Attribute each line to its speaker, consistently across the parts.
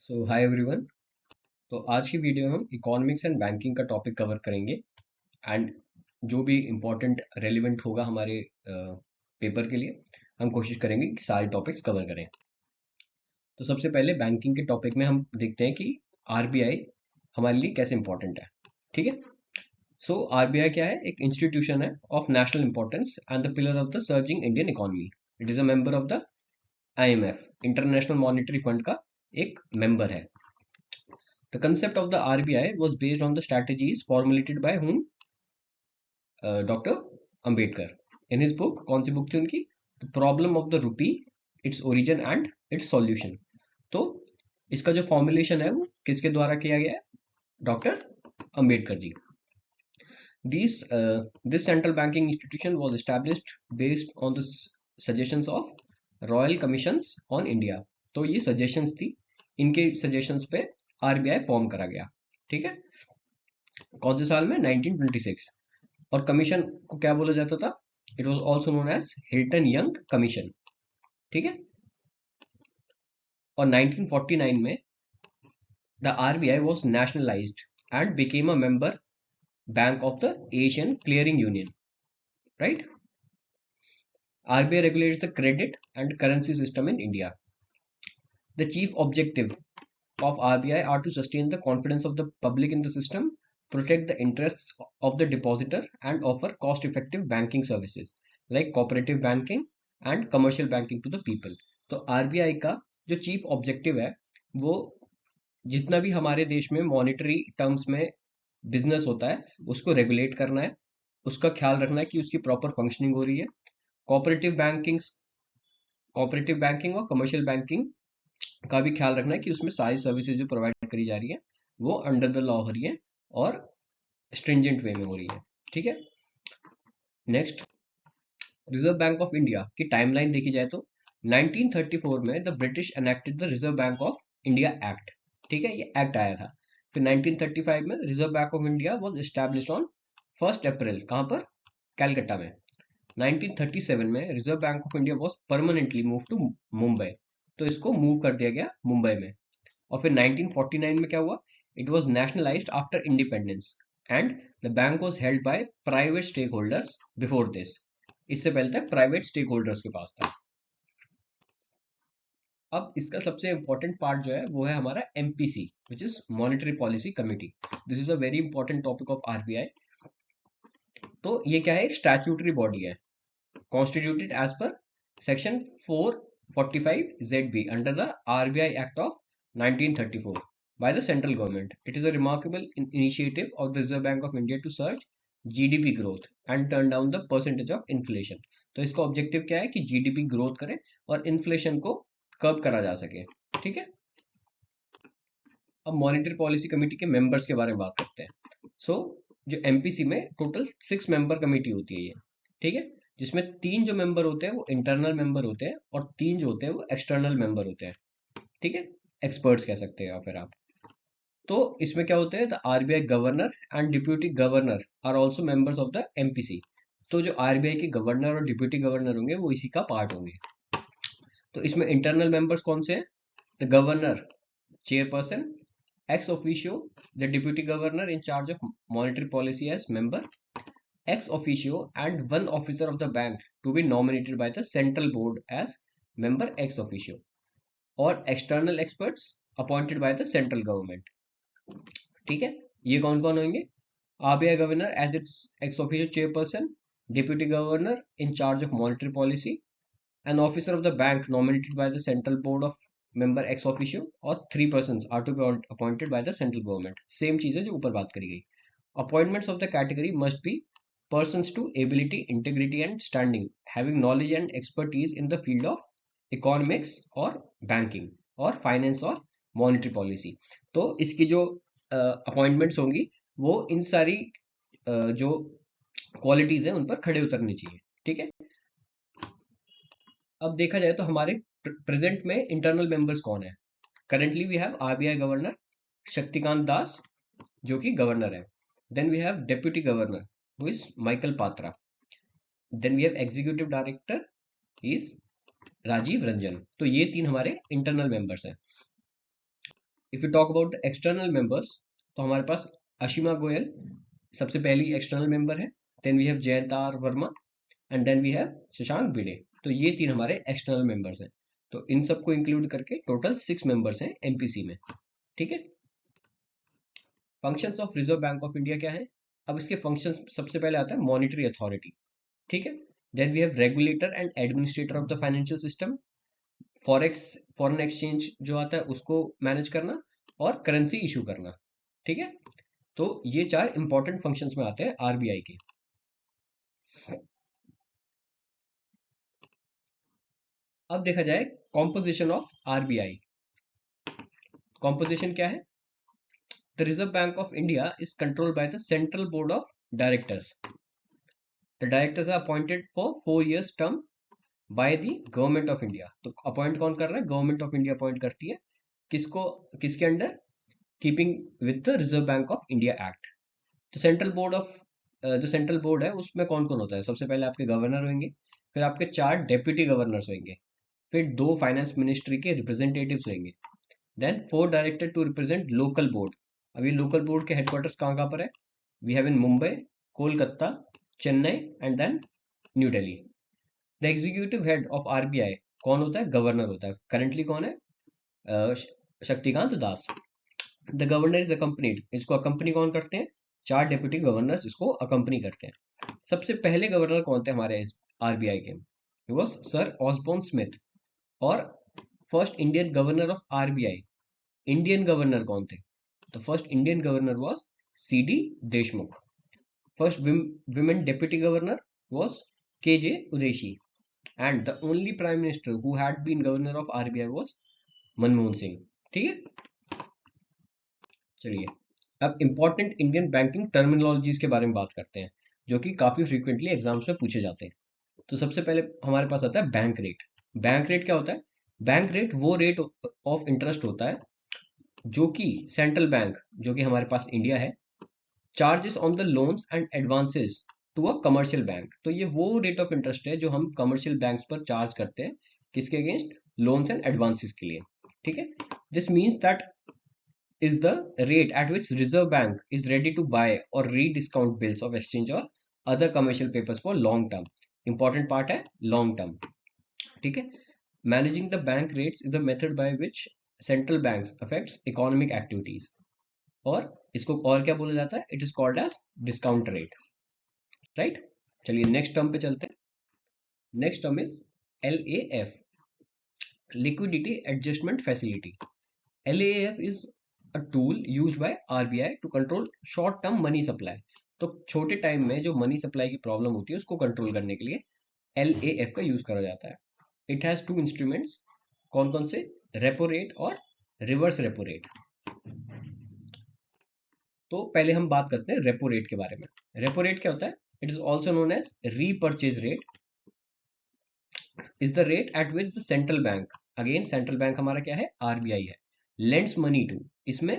Speaker 1: सो hi everyone. तो आज की वीडियो में हम इकोनॉमिक्स एंड बैंकिंग का टॉपिक कवर करेंगे एंड जो भी इम्पोर्टेंट रेलिवेंट होगा हमारे पेपर के लिए हम कोशिश करेंगे कि सारे टॉपिक्स कवर करें। तो सबसे पहले बैंकिंग के टॉपिक में हम देखते हैं कि आरबीआई हमारे लिए कैसे इम्पोर्टेंट है। ठीक है। सो आरबीआई क्या है? एक इंस्टीट्यूशन है of national importance and the pillar of the surging Indian economy. It is a member of the IMF, international monetary fund का एक मेंबर है। The concept of the RBI was based on the strategies formulated by whom? Dr. Ambedkar. In his book, कौन सी book थी उनकी? The Problem of the Rupee, Its Origin and Its Solution. तो इसका जो formulation है वो किसके द्वारा किया गया है? Doctor Ambedkar ji. This central banking institution was established based on the suggestions of Royal Commissions on India. तो ये सजेशंस थी, इनके सजेशंस पे आरबीआई फॉर्म करा गया। ठीक है। कौन से साल में? 1926। और कमीशन को क्या बोला जाता था? It was also known as Hilton Young Commission. ठीक है। और 1949 में the RBI was nationalised and became a member bank of the Asian Clearing Union. Right. RBI regulates the credit and currency system in India. The chief objective of RBI are to sustain the confidence of the public in the system, protect the interests of the depositor, and offer cost-effective banking services like cooperative banking and commercial banking to the people. तो RBI का जो chief objective है वो जितना भी हमारे देश में मॉनेटरी टर्म्स में बिजनेस होता है उसको रेगुलेट करना है, उसका ख्याल रखना है कि उसकी प्रॉपर फंक्शनिंग हो रही है। कोऑपरेटिव बैंकिंग और कमर्शियल बैंकिंग का भी ख्याल रखना है कि उसमें सारी सर्विसेज जो प्रोवाइड करी जा रही है वो अंडर द लॉ हो रही है और स्ट्रिंजेंट वे में हो रही है। ठीक है। Next, Reserve Bank of India की टाइमलाइन देखी जाए तो 1934 में the British enacted the Reserve Bank of India Act. ठीक है, ये एक्ट आया था। फिर 1935 में Reserve Bank of India was established on 1 April. कहाँ पर? कैलकाटा में। 1937 में Reserve Bank of India was permanently move to Mumbai. तो इसको मूव कर दिया गया मुंबई में। और फिर 1949 में क्या हुआ? It was nationalised after independence and the bank was held by private stakeholders before this. इससे पहले तक प्राइवेट स्टेक होल्डर्स के पास था। अब इसका सबसे इंपॉर्टेंट पार्ट जो है वो है हमारा MPC, which is monetary policy committee. This is a very important topic of RBI. तो ये क्या है? स्टैट्यूटरी बॉडी है, constituted as per section 445 ZB under the RBI Act of 1934 by the central government. It is a remarkable initiative of the Reserve Bank of India to surge GDP growth and turn down the percentage of inflation. तो इसका objective क्या है कि GDP growth करे और inflation को कर्ब करा जा सके। ठीक है। अब मॉनेटरी पॉलिसी कमेटी के मेंबर्स के बारे में बात करते हैं। जो एमपीसी में टोटल 6 मेंबर कमेटी होती है ये। ठीक है। जिसमें 3 जो मेंबर होते हैं वो इंटरनल मेंबर होते हैं और 3 जो होते हैं वो एक्सटर्नल मेंबर होते हैं। ठीक है, एक्सपर्ट्स कह सकते हैं या फिर आप। तो इसमें क्या होते हैं? The RBI governor and deputy governor are also members of the MPC. तो जो आरबीआई के गवर्नर और डिप्यूटी गवर्नर होंगे वो इसी का पार्ट होंगे। तो इसमें इंटरनल मेंबर्स कौन से हैं? The governor, chairperson, ex officio the deputy governor in charge of monetary policy as member, ex officio and one officer of the bank to be nominated by the central board as member ex officio, और external experts appointed by the central government. ठीक है। ये कौन कौन होंगे? RBI governor as its ex officio chairperson, deputy governor in charge of monetary policy, an officer of the bank nominated by the central board of member ex officio, और 3 persons are to be appointed by the central government. Same चीज है जो ऊपर बात करी गई। Appointments of the category must be persons to ability, integrity and standing, having knowledge and expertise in the field of economics or banking और finance और monetary policy. तो इसकी जो अपॉइंटमेंट्स होंगी वो इन सारी जो क्वालिटीज हैं उन पर खड़े उतरनी चाहिए। ठीक है। अब देखा जाए तो हमारे प्रेजेंट में इंटरनल मेंबर्स कौन है? Currently we have RBI governor Shaktikanta Das जो कि गवर्नर है। Then we have deputy governor who is Michael Patra. Then we have executive director is Rajiv Ranjan. तो ये 3 हमारे इंटरनल मेंबर्स हैं। If you talk about the external members, तो हमारे पास अशिमा गोयल सबसे पहली एक्सटर्नल मेंबर है, then we have Jayant R Varma and then we have Shashank Bhide. तो ये तीन हमारे एक्सटर्नल मेंबर्स हैं। तो इन सबको इंक्लूड करके टोटल 6 मेंबर्स हैं एमपीसी में। ठीक है। Functions of reserve Bank of India क्या है? अब इसके फंक्शंस सबसे पहले आता है मॉनिटरी अथॉरिटी। ठीक है। Then we have regulator and administrator of the financial system. Forex, foreign exchange जो आता है उसको मैनेज करना और करेंसी इशू करना। ठीक है। तो ये चार इंपॉर्टेंट फंक्शंस में आते हैं आरबीआई के। अब देखा जाए कॉम्पोजिशन ऑफ आरबीआई। कॉम्पोजिशन क्या है? The Reserve Bank of India is controlled by the central board of directors. The directors are appointed for 4 years term by the government of India. तो अपॉइंट कौन कर रहा है? गवर्नमेंट ऑफ इंडिया अपॉइंट करती है। किसको? किसके under? Keeping with the Reserve Bank of India act. तो सेंट्रल बोर्ड ऑफ, जो सेंट्रल बोर्ड है उसमें कौन कौन होता है? सबसे पहले आपके गवर्नर होंगे, फिर आपके 4 डेप्यूटी गवर्नर्स होंगे, फिर 2 फाइनेंस मिनिस्ट्री के रिप्रेजेंटेटिव्स होंगे, then 4 director to represent local board. अभी लोकल बोर्ड के हेडक्वार्टर्स कहाँ कहाँ पर है? We have in Mumbai, Kolkata, Chennai and then New Delhi. The executive head of RBI कौन होता है? गवर्नर होता है। करंटली कौन है? Shaktikanta Das. The governor is accompanied, इसको अकम्पनी कौन करते हैं? 4 डेप्यूटी गवर्नर्स इसको अकम्पनी करते हैं। सबसे पहले गवर्नर कौन थे हमारे इस आरबीआई के? Was sir Osborne Smith. और first Indian governor of RBI, Indian governor कौन थे? तो first Indian governor was C D Deshmukh. First women deputy governor was K J Udeshi. And the only prime minister who had been governor of RBI was Manmohan Singh. ठीक है। चलिए, अब important Indian banking terminologies के बारे में बात करते हैं, जो कि काफी फ्रीक्वेंटली एग्जाम्स में पूछे जाते हैं। तो सबसे पहले हमारे पास आता है बैंक रेट। बैंक रेट क्या होता है? बैंक रेट वो रेट ऑफ इंटरेस्ट होता है जो कि सेंट्रल बैंक, जो कि हमारे पास इंडिया है, charges on the loans and advances to a commercial bank. तो ये वो रेट ऑफ इंटरेस्ट है जो हम कमर्शियल बैंक्स पर चार्ज करते हैं, किसके अगेंस्ट? लोन्स एंड एडवांसेस के लिए। ठीक है। This means that is the rate at which Reserve Bank is ready to buy or rediscount bills of exchange or other commercial papers for long term. Important part है long term. ठीक है। Managing the bank rates is a method by which central banks affects economic activities. और इसको और क्या बोला जाता है? It is called as discount rate. Right? चलिए नेक्स्ट टर्म पे चलते हैं। Next term is LAF, Liquidity Adjustment Facility. LAF is a tool used by RBI to control short term money supply. तो छोटे टाइम में जो मनी सप्लाई की problem होती है उसको कंट्रोल करने के लिए LAF का यूज करा जाता है। It has 2 instruments. कौन कौन से? रेपो रेट और रिवर्स रेपो रेट। तो पहले हम बात करते हैं रेपो रेट के बारे में। रेपो रेट क्या होता है? It is also known as repurchase rate, is the rate at which the central bank, again central bank हमारा क्या है? आरबीआई है, लेंड्स मनी टू। इसमें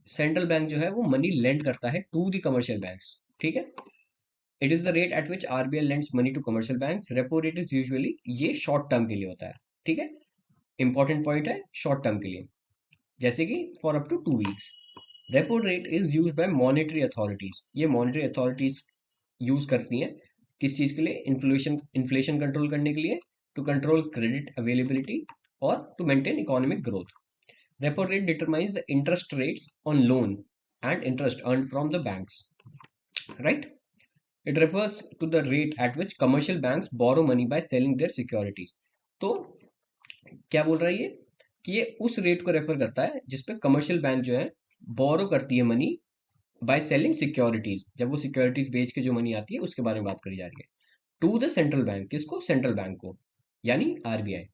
Speaker 1: सेंट्रल बैंक जो है वो मनी लेंड करता है टू द कमर्शियल बैंक्स। ठीक है। It is the rate at which RBI lends money to commercial banks. Repo rate is usually, ये शॉर्ट टर्म के लिए होता है। ठीक है। इंपॉर्टेंट पॉइंट है शॉर्ट टर्म के लिए, जैसे कि for up to 2 weeks। Repo rate is use by monetary authorities. ये मॉनेटरी अथॉरिटीज यूज करती हैं किस चीज के लिए? इन्फ्लेशन, इन्फ्लेशन कंट्रोल करने के लिए, टू कंट्रोल क्रेडिट अवेलेबिलिटी और to maintain economic growth. Repo rate determines the interest rates on loan and interest earned from the banks, right? It refers to the rate at which commercial banks borrow money by selling their securities. तो क्या बोल रहा है ये? कि ये उस rate को रेफर करता है जिसपे कमर्शियल बैंक जो है बोरो करती है मनी बाय सेलिंग सिक्योरिटीज। जब वो सिक्योरिटीज बेच के जो मनी आती है उसके बारे में बात करी जा रही है। टू द सेंट्रल बैंक, किसको? सेंट्रल बैंक को, यानी RBI,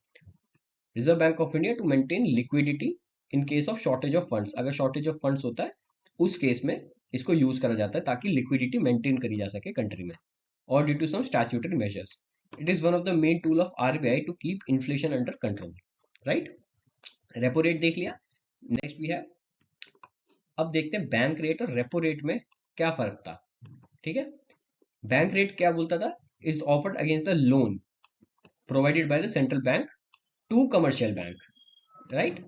Speaker 1: Reserve Bank of India, to maintain liquidity in case of shortage of funds. अगर शॉर्टेज ऑफ फंड्स होता है उस केस में इसको यूज करा जाता है ताकि लिक्विडिटी मेंटेन करी जा सके कंट्री में, और due to some statutory measures. It is one of the main tool of RBI to keep inflation under control. Right. Repo rate देख लिया। नेक्स्ट वी है, अब देखते हैं बैंक रेट और रेपो रेट में क्या फर्क था। ठीक है। बैंक रेट क्या बोलता था? Is offered against the loan provided by the central bank to commercial bank, right.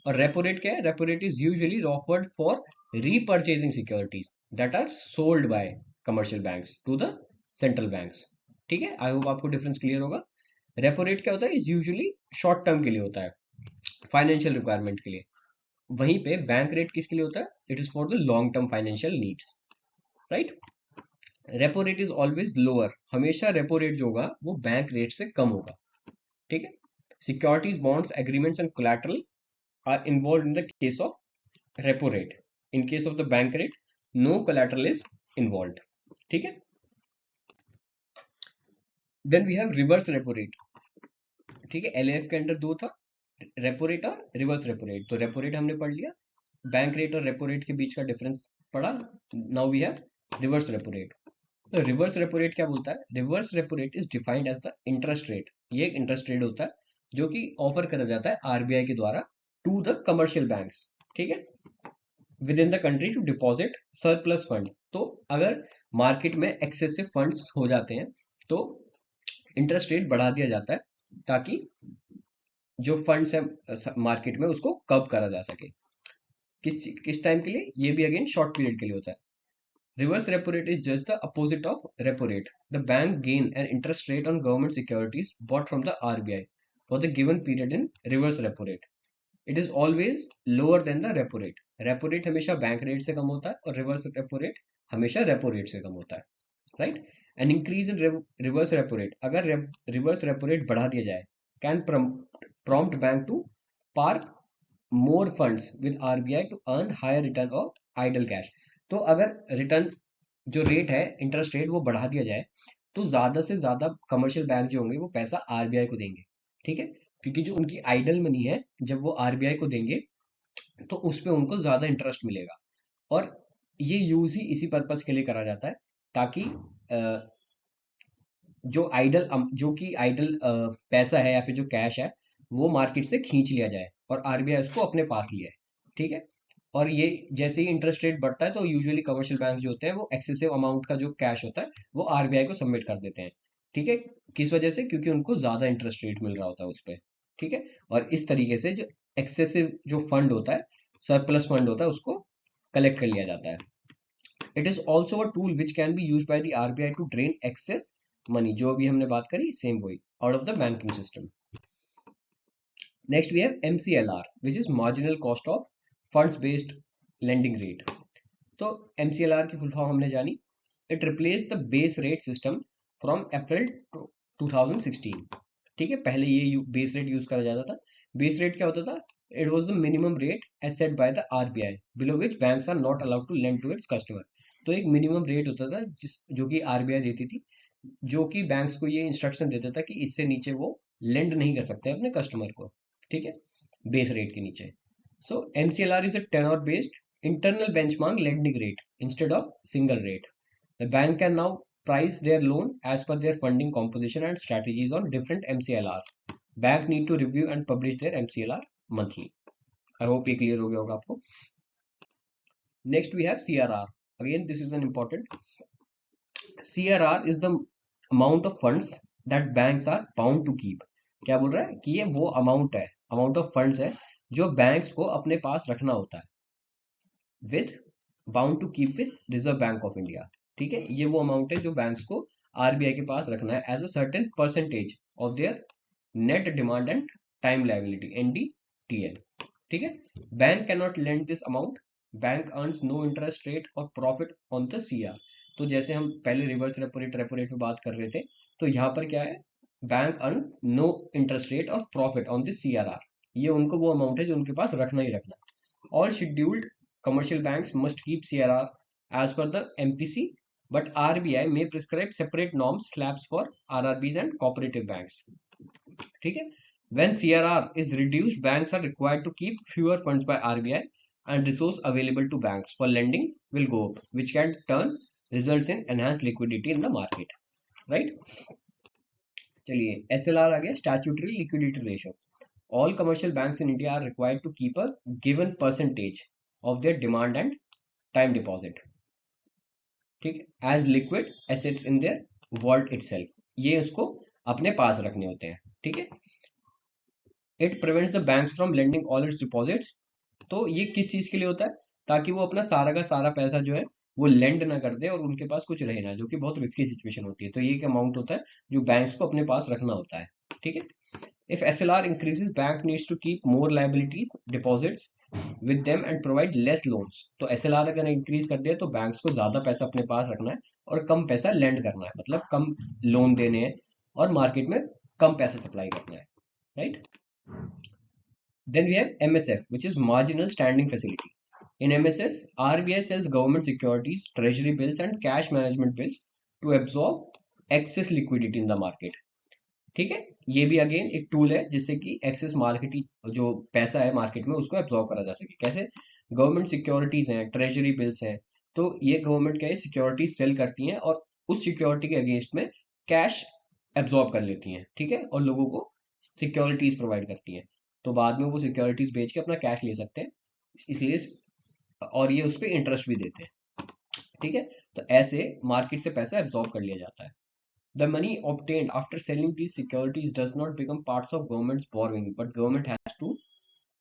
Speaker 1: और रेपो रेट क्या है? Repo rate is usually offered for repurchasing securities that are sold by commercial banks to the central banks. ठीक है, I hope आपको difference clear होगा। Repo rate क्या होता है? इज यूजुअली शॉर्ट टर्म के लिए होता है, फाइनेंशियल रिक्वायरमेंट के लिए। वहीं पे बैंक रेट किसके लिए होता है? It is for the long term financial needs, right. Repo rate is always lower, हमेशा रेपो रेट जो होगा वो बैंक रेट से कम होगा। ठीक है, securities, bonds, agreements and collateral are involve in the case of repo rate. In case of the bank rate, no collateral is involve. ठीक है, then we have reverse repo rate. ठीक है, LF के अंडर दो था, रेपो रेट और reverse repo rate. तो रेपो रेट हमने पढ़ लिया, बैंक रेट और रेपो रेट के बीच का डिफरेंस पढ़ा। Now we have reverse repo rate. तो रिवर्स रेपो रेट क्या बोलता है? Reverse repo rate is defined as the interest rate. ये एक इंटरेस्ट रेट होता है जो कि ऑफर करा जाता है आरबीआई के द्वारा टू द कमर्शियल बैंक्स। ठीक है, within the country to deposit surplus fund. तो अगर मार्केट में एक्सेसिव फंड्स हो जाते हैं तो इंटरेस्ट रेट बढ़ा दिया जाता है, ताकि जो फंड्स है मार्केट में उसको कब करा जा सके। किस टाइम के लिए? ये भी अगेन शॉर्ट पीरियड के लिए होता है। Reverse repo rate is just the opposite of repo rate. The bank gain an interest rate on government securities bought from the RBI for the given period in reverse repo rate. It is always lower than the repo rate. Repo rate हमेशा bank rate से कम होता है और reverse repo rate हमेशा repo rate से कम होता है, right? An increase in reverse repo rate, अगर reverse repo rate बढ़ा दिया जाए, can prompt bank to park more funds with RBI to earn higher return of idle cash. तो अगर रिटर्न जो रेट है, इंटरेस्ट रेट, वो बढ़ा दिया जाए तो ज्यादा से ज्यादा कमर्शियल बैंक जो होंगे वो पैसा आरबीआई को देंगे। ठीक है, क्योंकि जो उनकी आइडल मनी है जब वो आरबीआई को देंगे तो उस पे उनको ज्यादा इंटरेस्ट मिलेगा। और ये यूज ही इसी पर्पस के लिए करा जाता है, ताकि जो कि आइडल पैसा है या फिर जो कैश है वो मार्केट से खींच लिया जाए और आरबीआई उसको अपने पास लिया है। ठीक है, और ये जैसे ही इंटरेस्ट रेट बढ़ता है तो यूजुअली कमर्शियल बैंक जो होते हैं वो एक्सेसिव अमाउंट का जो कैश होता है वो आरबीआई को सबमिट कर देते हैं। ठीक है, किस वजह से? क्योंकि उनको ज्यादा इंटरेस्ट रेट मिल रहा होता है उस पर। ठीक है, और इस तरीके से जो एक्सेसिव जो फंड होता है, सरप्लस फंड होता है, उसको कलेक्ट कर लिया जाता है। It is also a tool which can be use by the RBI to drain excess money, जो अभी हमने बात करी सेम वही, out of the banking system. Next we have MCLR which is marginal cost of funds based lending rate. तो MCLR की full form हमने जानी। It replace the base rate system from April 2016। ठीक है, पहले ये बेस रेट यूज करा जाता था। बेस रेट क्या होता था? It was the minimum rate as set by the RBI below which banks are not allowed to lend to its customer. तो एक मिनिमम रेट होता था जो कि आरबीआई देती थी, जो कि बैंक्स को ये इंस्ट्रक्शन देता था कि इससे नीचे वो लेंड नहीं कर सकते अपने कस्टमर को। ठीक है, बेस रेट के नीचे। So MCLR is a tenor based internal benchmark lending rate instead of single rate. The bank can now price their loan as per their funding composition and strategies on different MCLRs. Bank need to review and publish their MCLR monthly. I hope ये clear हो गया होगा आपको। Next we have CRR. Again this is an important. CRR is the amount of funds that banks are bound to keep. क्या बोल रहा है कि ये वो अमाउंट है, अमाउंट ऑफ फंड्स है जो बैंक्स को अपने पास रखना होता है, with bound to keep with Reserve Bank of India. ठीक है, ये वो अमाउंट है जो बैंक्स को आरबीआई के पास रखना है as a certain percentage of their net demand and time liability, NDTL. ठीक है, bank can not lend this amount, bank earns no interest rate और प्रॉफिट ऑन द सीआर। तो जैसे हम पहले रिवर्स रेपो रेट में बात कर रहे थे, तो यहाँ पर क्या है? Bank earn no interest rate और प्रॉफिट ऑन दिस सीआरआर। ये उनको वो अमाउंट है जो उनके पास रखना ही रखना। All scheduled commercial banks must keep CRR as per the MPC, but RBI may prescribe separate norms slabs for RRBs and cooperative banks. ठीक है, when CRR is reduced, banks are required to keep fewer funds by RBI and resource available to banks for lending will go up, which can turn results in enhanced liquidity in the market. Right? चलिए, SLR आ गया, statutory liquidity ratio. All commercial banks in India are required to keep a given percentage of their demand and time deposit, ठीक है, as liquid assets in their vault itself. ये उसको अपने पास रखने होते हैं। ठीक है, it prevents the banks from lending all its deposits. तो ये किस चीज के लिए होता है? ताकि वो अपना सारा का सारा पैसा जो है वो लेंड ना कर दे और उनके पास कुछ रहे ना, जो कि बहुत रिस्की सिचुएशन होती है। तो ये एक अमाउंट होता है जो बैंक्स को अपने पास रखना होता है। ठीक है। If SLR increases bank needs to keep more liabilities deposits with them and provide less loans. तो एसएलआर अगर इंक्रीज कर दिया तो बैंक्स को ज्यादा पैसा अपने पास रखना है और कम पैसा लेंड करना है, मतलब कम लोन देने हैं और मार्केट में कम पैसे सप्लाई करना है। Right. Then we have MSF, which is marginal standing facility. In MSS, RBI sells government securities, treasury bills, and cash management bills to absorb excess liquidity in the market. ठीक है। ये भी again एक tool है जिससे कि access market जो पैसा है मार्केट में उसको एब्जॉर्ब करा जा सके। कैसे? गवर्नमेंट सिक्योरिटीज हैं, ट्रेजरी बिल्स हैं, तो ये गवर्नमेंट क्या है, सिक्योरिटीज सेल करती हैं और उस सिक्योरिटी के अगेंस्ट में कैश एब्जॉर्ब कर लेती हैं। ठीक है। और लोगों को सिक्योरिटीज प्रोवाइड करती हैं, तो बाद में वो सिक्योरिटीज बेच के अपना कैश ले सकते हैं, इसलिए और ये उस पर इंटरेस्ट भी देते हैं। ठीक है। तो ऐसे मार्केट से पैसा एब्जॉर्ब कर लिया जाता है। The money obtained after selling these securities does not become parts of government's borrowing, but government has to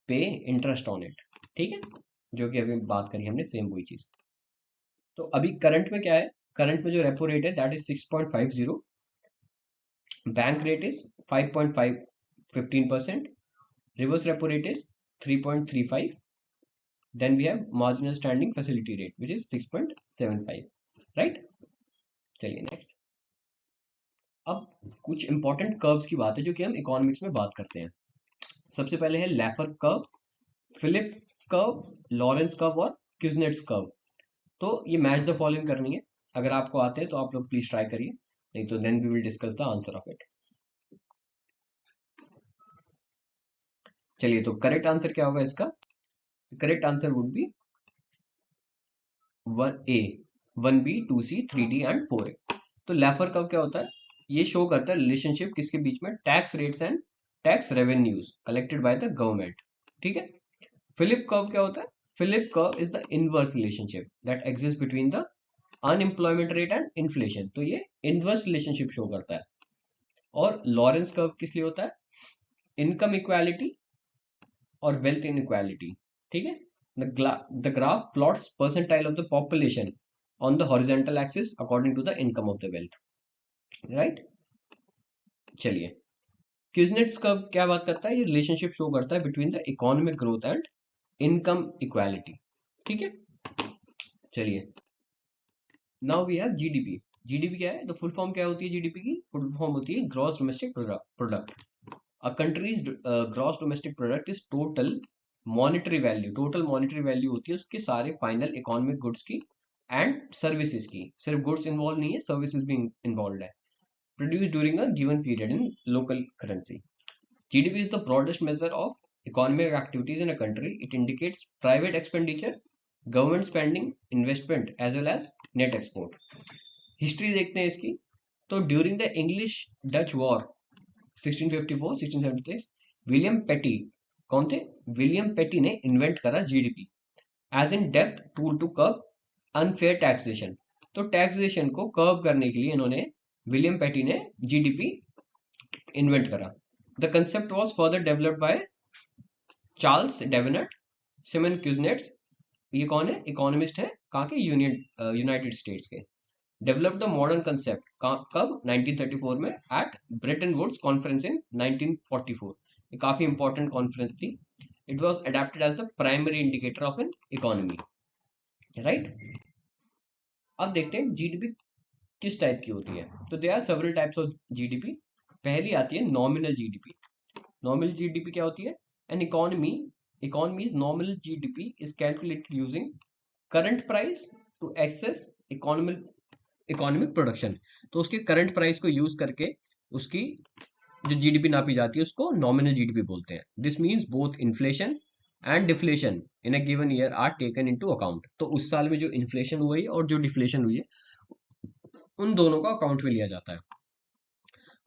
Speaker 1: pay interest on it. ठीक है। जो कि अभी बात करी हमने सेम वही चीज। तो अभी करंट में क्या है? करंट में जो रेपो रेट है that is 6.50, bank rate is 5.5 15%, reverse repo rate is 3.35, then we have marginal standing facility rate which is 6.75, right? चलिए नेक्स्ट। अब कुछ इंपॉर्टेंट कर्व्स की बात है जो कि हम इकोनॉमिक्स में बात करते हैं। सबसे पहले है Laffer curve, Phillip curve, Lorenz curve और क्यूजनेट्स कर्व। तो ये मैच द फॉलोइंग करनी है। अगर आपको आते हैं तो आप लोग प्लीज ट्राई करिए, नहीं तो then we will discuss the answer of it. चलिए, तो करेक्ट आंसर क्या होगा इसका? Correct answer would be 1A, 1B, 2C, 3D and 4A। तो लैफर कर्व क्या होता है? ये शो करता है रिलेशनशिप किसके बीच में? Tax rates and tax revenues collected by the government. ठीक है। फिलिप कर्व क्या होता है? Philip curve is the inverse relationship that exist between the unemployment rate and inflation. तो ये इनवर्स रिलेशनशिप शो करता है। और लॉरेंस कर्व किस लिए होता है? इनकम इक्वालिटी और वेल्थ इनइक्वालिटी। ठीक है। The graph plots percentile of the population on the horizontal axis according to the income of the wealth, right? चलिए, क्यूजनेट्स कर्व क्या बात करता है? ये रिलेशनशिप शो करता है between the economic growth and income equality. ठीक है। चलिए, now we have GDP. GDP क्या है? तो फुल फॉर्म क्या होती है जीडीपी की? फुल फॉर्म होती है gross domestic product. A country's gross domestic product is total monetary value। Total monetary value होती है उसके सारे फाइनल इकोनॉमिक गुड्स की एंड सर्विसेज की। सिर्फ गुड्स इन्वॉल्व नहीं है, सर्विसेज भी इन्वॉल्व है। Produce during a given period in local currency. GDP is the broadest measure of economic activities in a country. It indicates private expenditure, government spending, investment as well as net export। History देखते हैं इसकी। तो during the English Dutch war 1654 1676, William Petty, कौन थे? William Petty ने invent करा GDP as in depth tool to curb unfair taxation. तो taxation को कर्ब करने के लिए इन्होंने, विलियम पेटी ने जीडीपी इन्वेंट करा। The concept was further developed by Charles Davenant, Simon Kuznets. ये कौन है? इकोनॉमिस्ट है, कहाँ के? यूनाइटेड स्टेट्स के। डेवलप द मॉडर्न कंसेप्ट कब? 1934 में at Bretton Woods conference in 1944। ये काफी इंपॉर्टेंट कॉन्फ्रेंस थी। It was adapted as the primary indicator of an economy, right? अब देखते हैं जीडीपी किस टाइप की होती है। तो they are several types of GDP. पहली आती है नॉमिनल जीडीपी। नॉमिनल जीडीपी क्या होती है? An economy's nominal GDP is calculated using current price to access economic production. तो उसके करंट प्राइस को यूज करके उसकी जो जीडीपी नापी जाती है उसको नॉमिनल जीडीपी बोलते हैं। This means both inflation and deflation in a given year are taken into account. तो उस साल में जो इन्फ्लेशन हुई है और जो डिफ्लेशन हुई है उन दोनों का अकाउंट में लिया जाता है।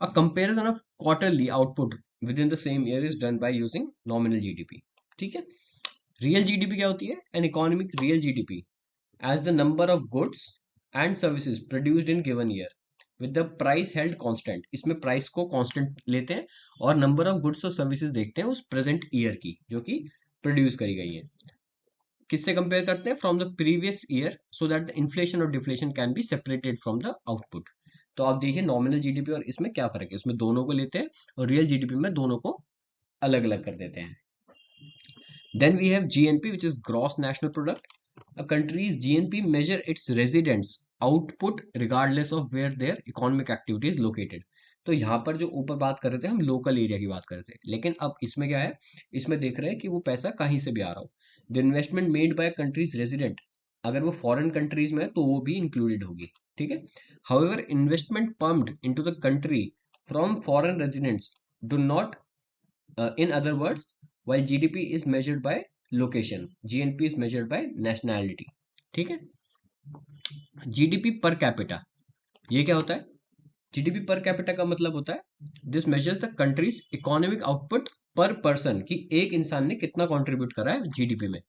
Speaker 1: A comparison of quarterly output with in the same year is done by using nominal GDP. ठीक है। रियल जीडीपी क्या होती है? An economic real GDP as the number of goods and services produced in given year। With the price held constant, इसमें price को constant लेते हैं और नंबर ऑफ गुड्स और सर्विसेज देखते हैं उस प्रेजेंट ईयर की जो कि प्रोड्यूस करी गई है। किससे कंपेयर करते हैं? From the previous year, so that the inflation और deflation can be separated from the output. तो आप देखिए नॉमिनल जीडीपी और इसमें क्या फर्क है, इसमें दोनों को लेते हैं और रियल जीडीपी में दोनों को अलग अलग कर देते हैं। Then we have GNP, which is gross national product. A country's GNP measure its residents' output regardless of where their economic activity is located. तो यहाँ पर जो ऊपर बात कर रहे थे हम लोकल एरिया की बात कर रहे थे, लेकिन अब इसमें क्या है, इसमें देख रहे हैं कि वो पैसा कहीं से भी आ रहा हो। The investment made by countries resident, अगर वो फॉरेन कंट्रीज में है तो वो भी इंक्लूडेड होगी, ठीक है। However investment pumped into the country from foreign residents do not, in other words, while GDP is measured by location, GNP is measured by nationality, ठीक है। GDP पर कैपिटा, ये क्या होता है? GDP पर कैपिटा का मतलब होता है this measures the countries economic output पर पर्सन, कि एक इंसान ने कितना कंट्रीब्यूट करा है जीडीपी में,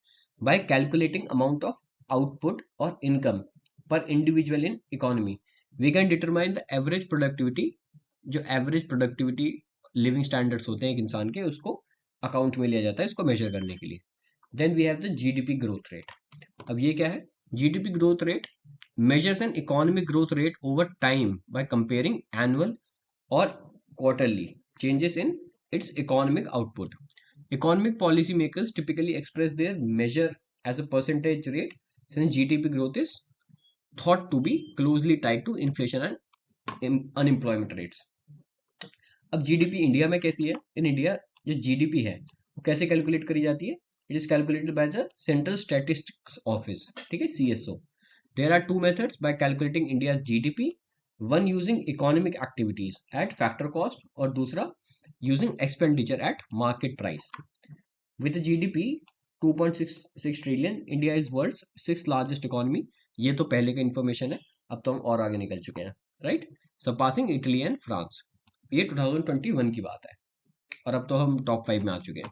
Speaker 1: by calculating amount of output और इनकम पर individual in economy, we can determine the average productivity, जो एवरेज प्रोडक्टिविटी लिविंग स्टैंडर्ड्स होते हैं एक इंसान के, उसको अकाउंट में लिया जाता है इसको मेजर करने के लिए। Then we have the GDP growth rate. अब ये क्या है? GDP growth rate measures an economic growth rate over time by comparing annual or quarterly changes in its economic output. Economic policy makers typically express their measure as a percentage rate, since GDP growth is thought to be closely tied to inflation and unemployment rates. अब GDP India में कैसी है? In India जो GDP है वो कैसे calculate करी जाती है? It is calculated by the Central Statistics Office, ठीक है, CSO. There are two methods by calculating India's GDP, one using economic activities at factor cost और दूसरा using expenditure at market price. With GDP 2.66 trillion, India is world's sixth largest economy. ये तो पहले का information है, अब तो हम और आगे निकल चुके हैं, right, surpassing Italy and France. ये 2021 की बात है और अब तो हम टॉप 5 में आ चुके हैं।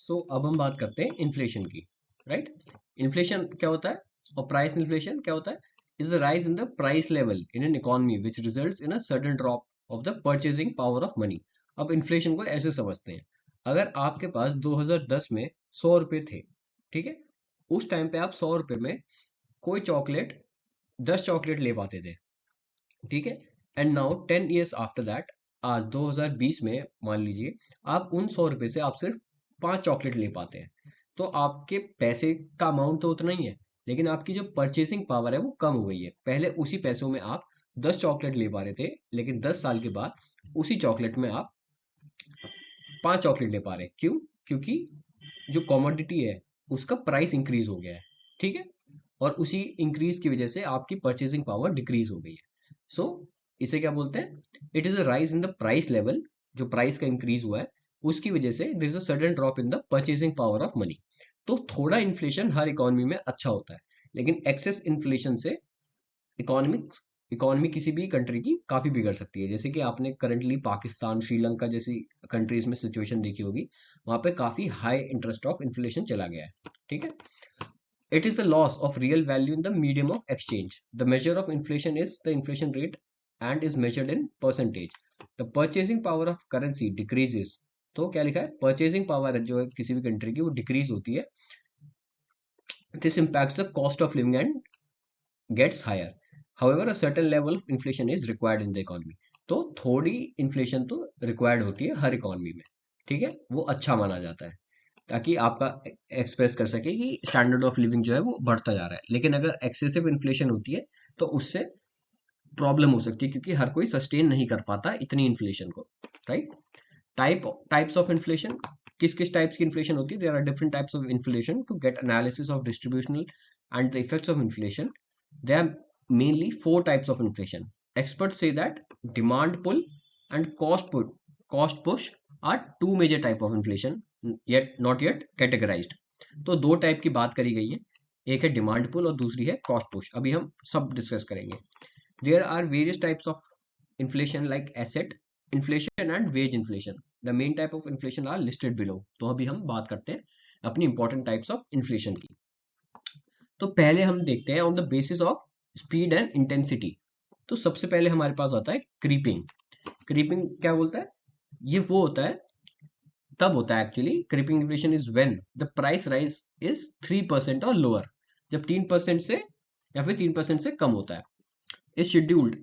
Speaker 1: सो अब हम बात करते हैं इन्फ्लेशन की, राइट। इन्फ्लेशन क्या होता है और प्राइस इन्फ्लेशन क्या होता है? Is the rise in the price level in an economy which results in a sudden drop of the purchasing power of money. अब इन्फ्लेशन को ऐसे समझते हैं, अगर आपके पास 2010 में 100 रुपए थे, ठीक है, उस टाइम पे आप 100 रुपए में कोई चॉकलेट 10 चॉकलेट ले पाते थे, ठीक है। And now 10 years after that, आज 2020 में मान लीजिए आप उन 100 रुपए से आप सिर्फ 5 चॉकलेट ले पाते हैं, तो आपके पैसे का अमाउंट तो उतना ही है, लेकिन आपकी जो परचेसिंग पावर है वो कम हो गई है। पहले उसी पैसों में आप 10 चॉकलेट ले पा रहे थे, लेकिन 10 साल के बाद उसी चॉकलेट में आप 5 चॉकलेट ले पा रहे हैं। क्यों? क्योंकि जो कॉमोडिटी है उसका प्राइस इंक्रीज हो गया है, ठीक है, और उसी इंक्रीज की वजह से आपकी परचेसिंग पावर डिक्रीज हो गई है। सो इसे क्या बोलते हैं? It is a rise in the price level, जो प्राइस का इंक्रीज हुआ है उसकी वजह से there is a sudden drop in the purchasing power of money. तो थोड़ा इन्फ्लेशन हर इकोनॉमी में अच्छा होता है, लेकिन एक्सेस इन्फ्लेशन से इकोनॉमिक इकोनॉमी किसी भी कंट्री की काफी बिगड़ सकती है। जैसे कि आपने करंटली पाकिस्तान, श्रीलंका जैसी कंट्रीज में सिचुएशन देखी होगी, वहां पे काफी हाई इंटरेस्ट ऑफ इन्फ्लेशन चला गया है, ठीक है। It is the loss of real value in the medium of exchange. The measure of inflation is the inflation rate and is measured in percentage. The purchasing power of currency decreases. तो क्या लिखा है? Purchasing power जो है किसी भी country की वो डिक्रीज होती है. This impacts the cost of living and gets higher. However, a certain level of inflation is required in the economy. तो थोड़ी इन्फ्लेशन तो रिक्वायर्ड होती है हर इकोनॉमी में, ठीक है, वो अच्छा माना जाता है ताकि आपका एक्सप्रेस कर सके कि स्टैंडर्ड ऑफ लिविंग जो है वो बढ़ता जा रहा है। लेकिन अगर एक्सेसिव इन्फ्लेशन होती है तो उससे प्रॉब्लम हो सकती है, क्योंकि हर कोई सस्टेन नहीं कर पाता इतनी इन्फ्लेशन को, राइट। टाइप्स ऑफ इन्फ्लेशन, किस किस टाइप्स की इन्फ्लेशन होती है? There are different types of inflation to get analysis of distributional and the effects of inflation. There are mainly 4 types of inflation. Experts say that demand pull and cost push are two major type of inflation, yet not yet categorized. तो दो type की बात करी गई है, एक है demand पुल और दूसरी है कॉस्ट पुश। अभी हम सब डिस्कस करेंगे। There are various types of inflation like asset inflation and wage inflation. The main type of inflation are listed below. तो अभी हम बात करते हैं अपनी इंपॉर्टेंट टाइप्स ऑफ इन्फ्लेशन की। तो पहले हम देखते हैं on the basis of speed and intensity. तो सबसे पहले हमारे पास आता है क्रीपिंग। क्रीपिंग क्या बोलता है? ये वो होता है, तब होता है actually, creeping inflation is when the price rise is 3% और लोअर। जब 3% से या फिर 3% से कम होता है, is scheduled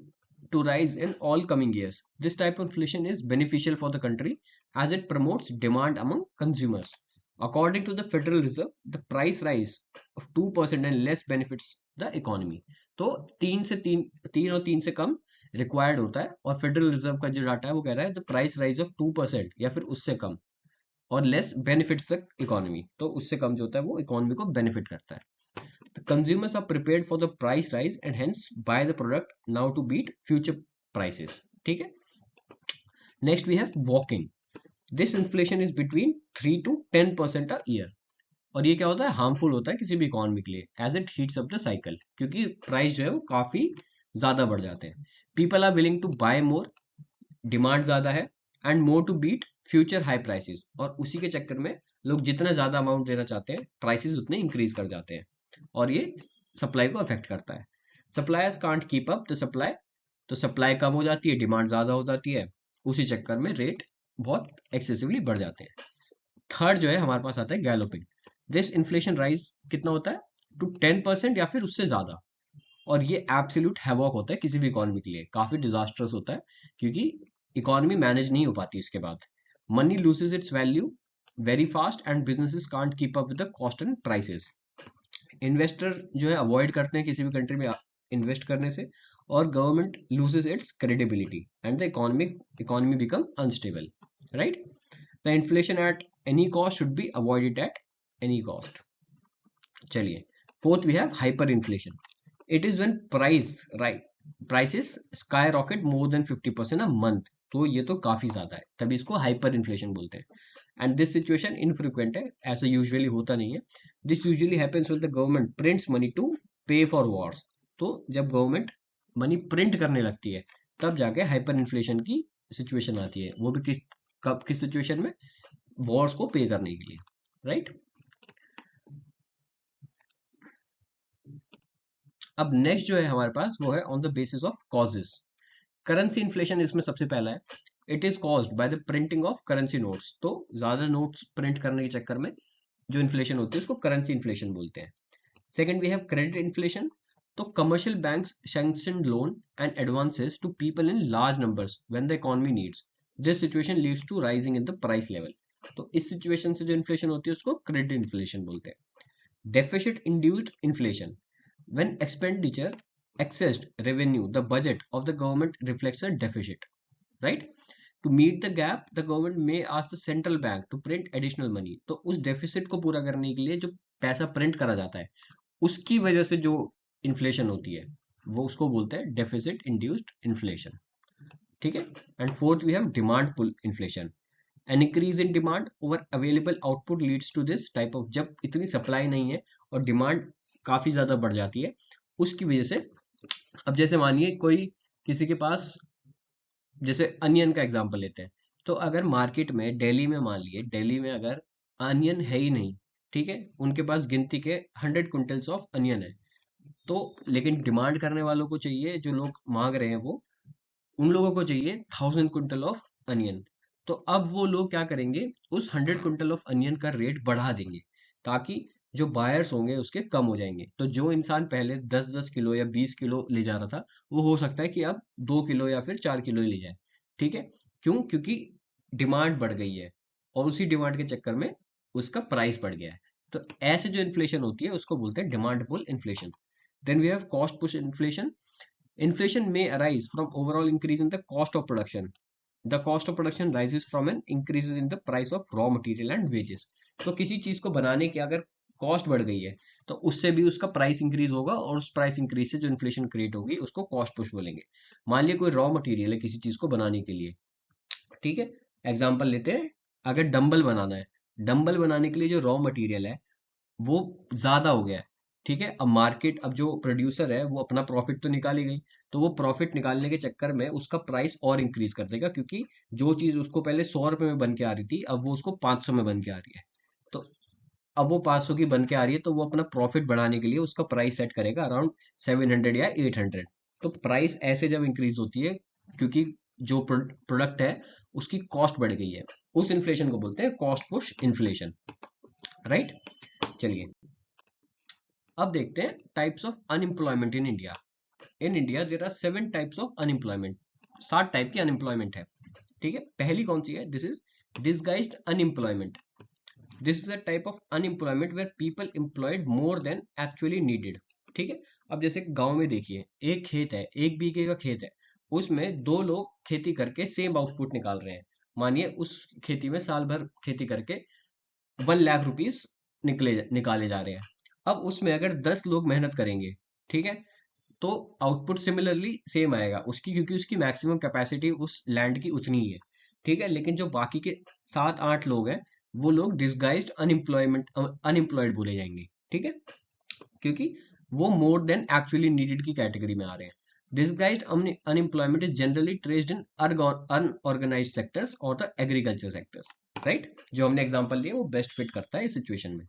Speaker 1: to rise in all coming years. This type of inflation is beneficial for the country as it promotes demand among consumers. According to the Federal Reserve, the price rise of 2% and less benefits the economy. तो 3 और 3 से कम required होता है, और federal reserve का जो data है वो कह रहा है द प्राइस राइज ऑफ 2% या फिर उससे कम, और लेस बेनिफिट्स द इकोनॉमी, तो उससे कम जो होता है वो इकोनॉमी को बेनिफिट करता है। The consumers are prepared for the price rise and hence buy the product now to beat future prices. ठीक है। Next we have walking. This inflation is between 3 to 10% a year. और ये क्या होता है? हार्मफुल होता है किसी भी इकोनॉमी के लिए, as it heats up the cycle, क्योंकि प्राइस जो है वो काफी ज्यादा बढ़ जाते हैं। People are willing to buy more, demand ज्यादा है, and more to beat future high prices, और उसी के चक्कर में लोग जितना ज्यादा अमाउंट देना चाहते हैं, प्राइसेस उतने इंक्रीज कर जाते हैं, और ये सप्लाई को अफेक्ट करता है। Suppliers can't keep up the supply, तो सप्लाई कम हो जाती है, डिमांड ज्यादा हो जाती है, उसी चक्कर में रेट बहुत एक्सेसिवली बढ़ जाते हैं। थर्ड जो है हमारे पास आता है गैलोपिंग। दिस इन्फ्लेशन राइज कितना होता है? टू 10% या फिर उससे ज्यादा, और ये एब्सोल्यूट हैवॉक होता है किसी भी इकोनॉमी के लिए, काफी डिजास्टर्स होता है, क्योंकि इकोनॉमी मैनेज नहीं हो पाती इसके बाद। Money loses it's value very fast and businesses can't keep up with the cost and prices. Investor जो है अवॉइड करते हैं किसी भी कंट्री में इन्वेस्ट करने से, और government loses its credibility and the economy become unstable, right? The inflation at any cost should be avoided at any cost. चलिए, fourth we have hyper inflation. It is when prices sky rocket more than 50% a month. तो ये तो काफी ज्यादा है, तभी इसको hyper inflation बोलते हैं। एंड दिस सिचुएशन इनफ्रीक्वेंट है, ऐसा यूजुअली होता नहीं है। This usually happens when the government prints money to pay for wars. तो जब गवर्नमेंट मनी प्रिंट करने लगती है, तब जाके हाइपर इन्फ्लेशन की सिचुएशन आती है, वो भी किस सिचुएशन में? वॉर्स को पे करने के लिए, राइट? अब नेक्स्ट जो है हमारे पास वो है on the basis of causes. Currency inflation इसमें सबसे पहला है। It is caused by the printing of currency notes. तो ज्यादा नोट्स प्रिंट करने के चक्कर में जो इन्फ्लेशन होती है उसको करेंसी इन्फ्लेशन बोलते हैं। Second we have credit inflation. तो commercial banks sanction loan and advances to people in large numbers when the economy needs. This situation leads to rising in the price level. तो इस situation से जो inflation होती है उसको credit inflation बोलते हैं। Deficit induced inflation. When expenditure exceeds revenue, the budget of the government reflects a deficit, right? To meet the gap, the government may ask the central bank to print additional money. तो उस deficit को पूरा करने के लिए जो पैसा print करा जाता है, उसकी वजह से जो इन्फ्लेशन होती है, वो उसको बोलते हैं डेफिसिट इंड्यूस्ड इन्फ्लेशन। ठीक है। And fourth we have demand pull inflation. An increase in demand over available output leads to this type of, जब इतनी सप्लाई नहीं है और डिमांड काफी ज्यादा बढ़ जाती है, उसकी वजह से, अब जैसे मानिए कोई किसी के पास, जैसे अनियन का एग्जांपल लेते हैं, तो अगर मार्केट में दिल्ली में, मान लिए दिल्ली में अगर अनियन है ही नहीं, ठीक है, उनके पास गिनती के 100 क्विंटल्स ऑफ अनियन है, तो लेकिन डिमांड करने वालों को चाहिए, जो लोग मांग रहे हैं वो, उन लोगों को चाहिए 1000 क्विंटल ऑफ अनियन। तो अब वो लोग क्या करेंगे, उस 100 क्विंटल ऑफ अनियन का रेट बढ़ा देंगे, ताकि जो बायर्स होंगे उसके कम हो जाएंगे। तो जो इंसान पहले 10-10 किलो या 20 किलो ले जा रहा था, वो हो सकता है कि अब 2 किलो या फिर 4 किलो ही ले जाए। ठीक है। क्यों? क्योंकि डिमांड बढ़ गई है, और उसी डिमांड के चक्कर में उसका प्राइस बढ़ गया है। तो ऐसे जो इन्फ्लेशन होती है उसको बोलते हैं demand pull inflation. Then we have cost push inflation. Inflation may arise from overall increase in the cost of production. The cost of production rises from an increases in the price of raw material and wages. तो किसी चीज को बनाने की अगर cost बढ़ गई है, तो उससे भी उसका प्राइस इंक्रीज होगा, और उस प्राइस इंक्रीज से जो इन्फ्लेशन क्रिएट होगी उसको कॉस्ट पुश बोलेंगे। मान लिया कोई रॉ मटेरियल है किसी चीज को बनाने के लिए, ठीक है, एग्जाम्पल लेते हैं, अगर डंबल बनाना है, डंबल बनाने के लिए जो रॉ मटेरियल है वो ज्यादा हो गया है, ठीक है। अब मार्केट, अब जो प्रोड्यूसर है वो अपना प्रॉफिट तो निकाल ही गई, तो वो प्रॉफिट निकालने के चक्कर में उसका प्राइस और इंक्रीज कर देगा, क्योंकि जो चीज उसको पहले 100 रुपए में बन के आ रही थी, अब वो उसको 500 में बन के आ रही है। तो अब वो 500 की बन के आ रही है, तो वो अपना प्रॉफिट बढ़ाने के लिए उसका प्राइस सेट करेगा अराउंड 700 या 800। तो प्राइस ऐसे जब इंक्रीज होती है, क्योंकि जो प्रोडक्ट है उसकी कॉस्ट बढ़ गई है, उस इन्फ्लेशन को बोलते हैं कॉस्ट पुश इन्फ्लेशन, राइट। चलिए अब देखते हैं types of unemployment in India. In India there are 7 types of unemployment. 7 type की अनएम्प्लॉयमेंट है, ठीक है। पहली कौन सी है? This is disguised unemployment. This is a type of unemployment where people employed more than actually needed, ठीक है। अब जैसे गांव में देखिए, एक खेत है, 1 बीघे का खेत है, उसमें 2 लोग खेती करके सेम आउटपुट निकाल रहे हैं। मानिए उस खेती में साल भर खेती करके 1 लाख रुपीस निकाले जा रहे हैं। अब उसमें अगर 10 लोग मेहनत करेंगे, ठीक है, तो आउटपुट सिमिलरली सेम आएगा उसकी, क्योंकि उसकी मैक्सिमम कैपेसिटी उस लैंड की उतनी ही है, ठीक है। लेकिन जो बाकी के 7-8 लोग हैं, वो लोग डिसगाइज्ड अनएम्प्लॉयड बोले जाएंगे, ठीक है, क्योंकि वो मोर देन एक्चुअली नीडेड की कैटेगरी में आ रहे हैं। Disguised unemployment is generally traced in unorganised sectors और द एग्रीकल्चर सेक्टर्स, राइट। जो हमने एग्जांपल लिए वो बेस्ट फिट करता है इस सिचुएशन में।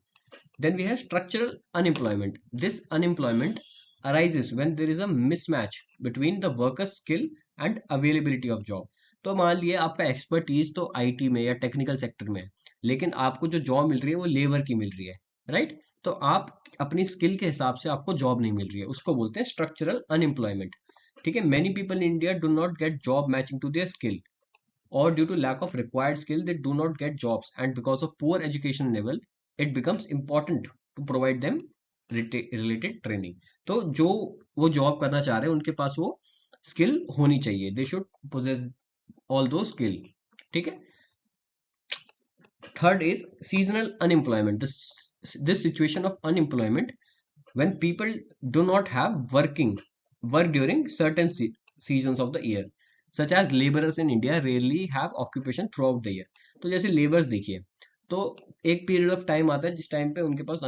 Speaker 1: Then we have structural unemployment. This unemployment arises when there is a mismatch between the worker's skill and availability of job. तो मान लिए आपका एक्सपर्टीज तो आईटी में या टेक्निकल सेक्टर में है, लेकिन आपको जो जॉब मिल रही है वो लेबर की मिल रही है, राइट। तो आप अपनी स्किल के हिसाब से आपको जॉब नहीं मिल रही है, उसको बोलते हैं स्ट्रक्चरल अनएम्प्लॉयमेंट, ठीक है। Many people in India do not get job matching to their skill, or due to lack of required skill they do not get jobs, and because of poor education level it becomes important to provide them related training. तो जो वो job करना चाह रहे हैं उनके पास वो skill होनी चाहिए, they should possess all those skill, ठीक है। Third is seasonal unemployment. this situation of unemployment when people do not have work during certain seasons of the year, such as laborers in India rarely have occupation throughout the year. तो जैसे labours देखिए, तो एक period of time आता है जिस time पे उनके पास